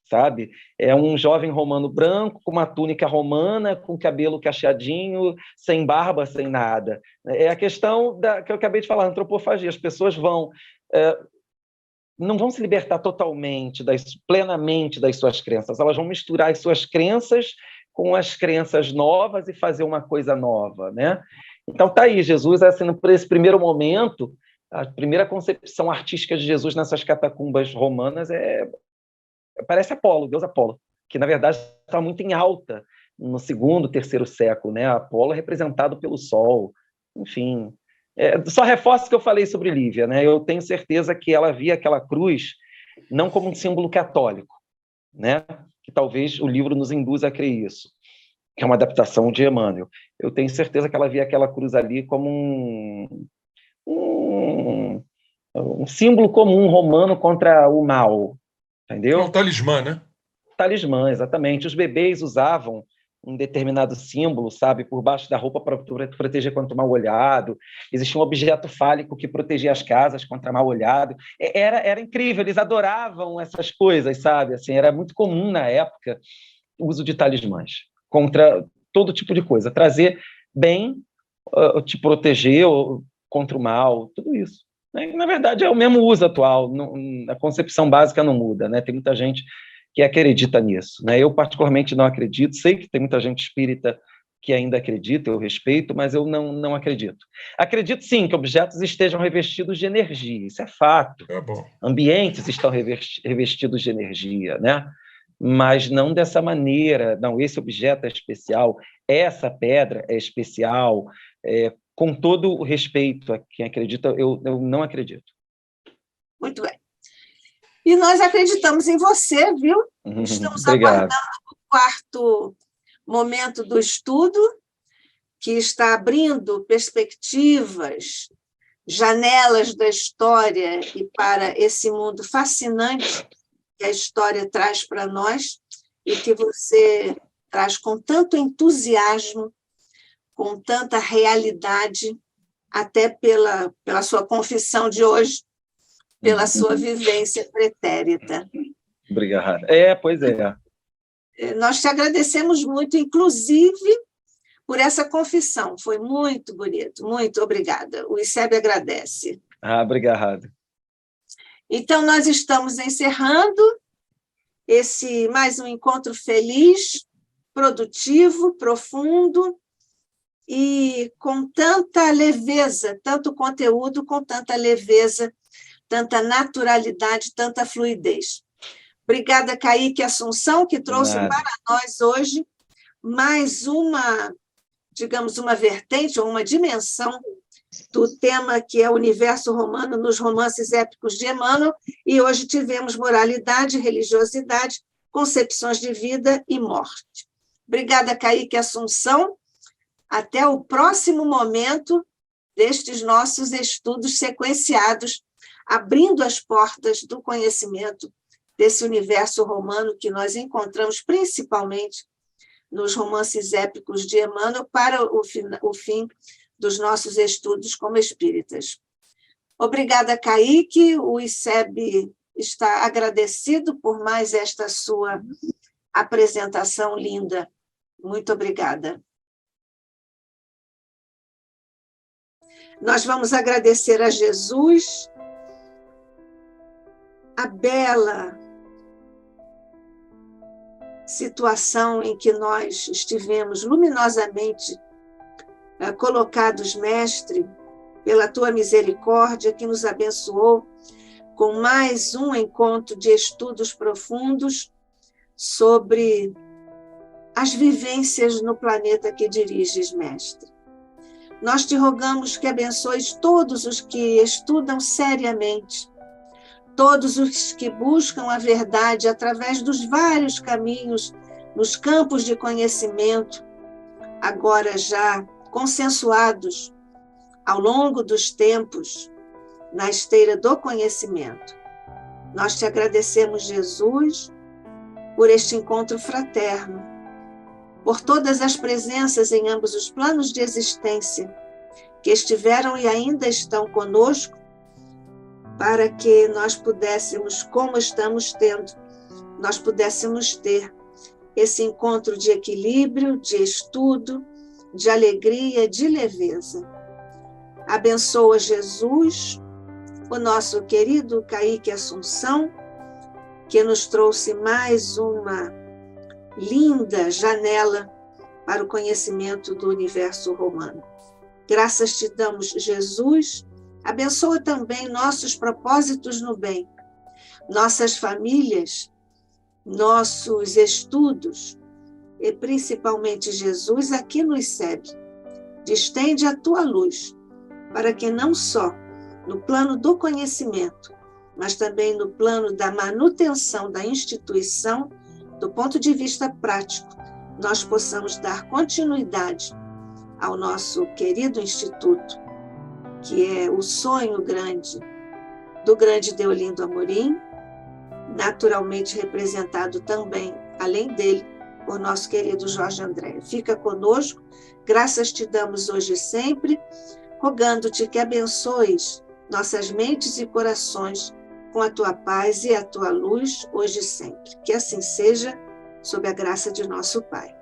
sabe? É um jovem romano branco, com uma túnica romana, com cabelo cacheadinho, sem barba, sem nada. É a questão que eu acabei de falar, antropofagia. As pessoas não vão se libertar totalmente, plenamente das suas crenças. Elas vão misturar as suas crenças com as crenças novas e fazer uma coisa nova, né? Então, tá aí, Jesus, assim, por esse primeiro momento, a primeira concepção artística de Jesus nessas catacumbas romanas parece Apolo, Deus Apolo, que, na verdade, está muito em alta no segundo, terceiro século, né? Apolo é representado pelo Sol, enfim. Só reforço o que eu falei sobre Lívia, né? Eu tenho certeza que ela via aquela cruz não como um símbolo católico, né? Que talvez o livro nos induza a crer isso, que é uma adaptação de Emmanuel. Eu tenho certeza que ela via aquela cruz ali como um símbolo comum romano contra o mal, entendeu? É um talismã, né? Talismã, exatamente. Os bebês usavam um determinado símbolo, sabe, por baixo da roupa para proteger contra o mal-olhado. Existia um objeto fálico que protegia as casas contra mal-olhado. Era incrível, eles adoravam essas coisas, sabe? Assim, era muito comum na época o uso de talismãs contra todo tipo de coisa, trazer bem, te proteger contra o mal, tudo isso. Na verdade, é o mesmo uso atual, a concepção básica não muda, né? Tem muita gente que acredita nisso, né? Eu, particularmente, não acredito, sei que tem muita gente espírita que ainda acredita, eu respeito, mas eu não acredito. Acredito, sim, que objetos estejam revestidos de energia, isso é fato. É bom. Ambientes estão revestidos de energia, né? Mas não dessa maneira, não, esse objeto é especial, essa pedra é especial, com todo o respeito a quem acredita, eu não acredito. Muito bem. E nós acreditamos em você, viu? Estamos aguardando o quarto momento do estudo, que está abrindo perspectivas, janelas da história e para esse mundo fascinante que a história traz para nós e que você traz com tanto entusiasmo, com tanta realidade, até pela sua confissão de hoje, pela sua vivência pretérita. Obrigado. Pois é. Nós te agradecemos muito, inclusive, por essa confissão. Foi muito bonito. Muito obrigada. O ICEB agradece. Obrigado. Então, nós estamos encerrando mais um encontro feliz, produtivo, profundo e com tanta leveza, tanto conteúdo com tanta leveza, tanta naturalidade, tanta fluidez. Obrigada, Kaique Assunção, que trouxe para nós hoje mais uma digamos, uma vertente ou uma dimensão do tema que é o universo romano nos romances épicos de Emmanuel, e hoje tivemos moralidade, religiosidade, concepções de vida e morte. Obrigada, Kaique Assunção. Até o próximo momento destes nossos estudos sequenciados, abrindo as portas do conhecimento desse universo romano que nós encontramos principalmente nos romances épicos de Emmanuel para o fim dos nossos estudos como espíritas. Obrigada, Kaique. O ICEB está agradecido por mais esta sua apresentação linda. Muito obrigada. Nós vamos agradecer a Jesus a bela situação em que nós estivemos luminosamente colocados, Mestre, pela tua misericórdia que nos abençoou com mais um encontro de estudos profundos sobre as vivências no planeta que diriges, Mestre. Nós te rogamos que abençoes todos os que estudam seriamente, todos os que buscam a verdade através dos vários caminhos nos campos de conhecimento, agora já consensuados ao longo dos tempos na esteira do conhecimento. Nós te agradecemos, Jesus, por este encontro fraterno, por todas as presenças em ambos os planos de existência que estiveram e ainda estão conosco, para que nós pudéssemos, como estamos tendo, nós pudéssemos ter esse encontro de equilíbrio, de estudo, de alegria, de leveza. Abençoa, Jesus, o nosso querido Kaique Assunção, que nos trouxe mais uma linda janela para o conhecimento do universo romano. Graças te damos, Jesus. Abençoa também nossos propósitos no bem, nossas famílias, nossos estudos, e principalmente, Jesus, aqui no ICEB. Distende a tua luz, para que não só no plano do conhecimento, mas também no plano da manutenção da instituição, do ponto de vista prático, nós possamos dar continuidade ao nosso querido Instituto, que é o sonho grande do grande Deolindo Amorim, naturalmente representado também, além dele, por nosso querido Jorge André. Fica conosco, graças te damos hoje e sempre, rogando-te que abençoes nossas mentes e corações com a tua paz e a tua luz, hoje e sempre. Que assim seja, sob a graça de nosso Pai.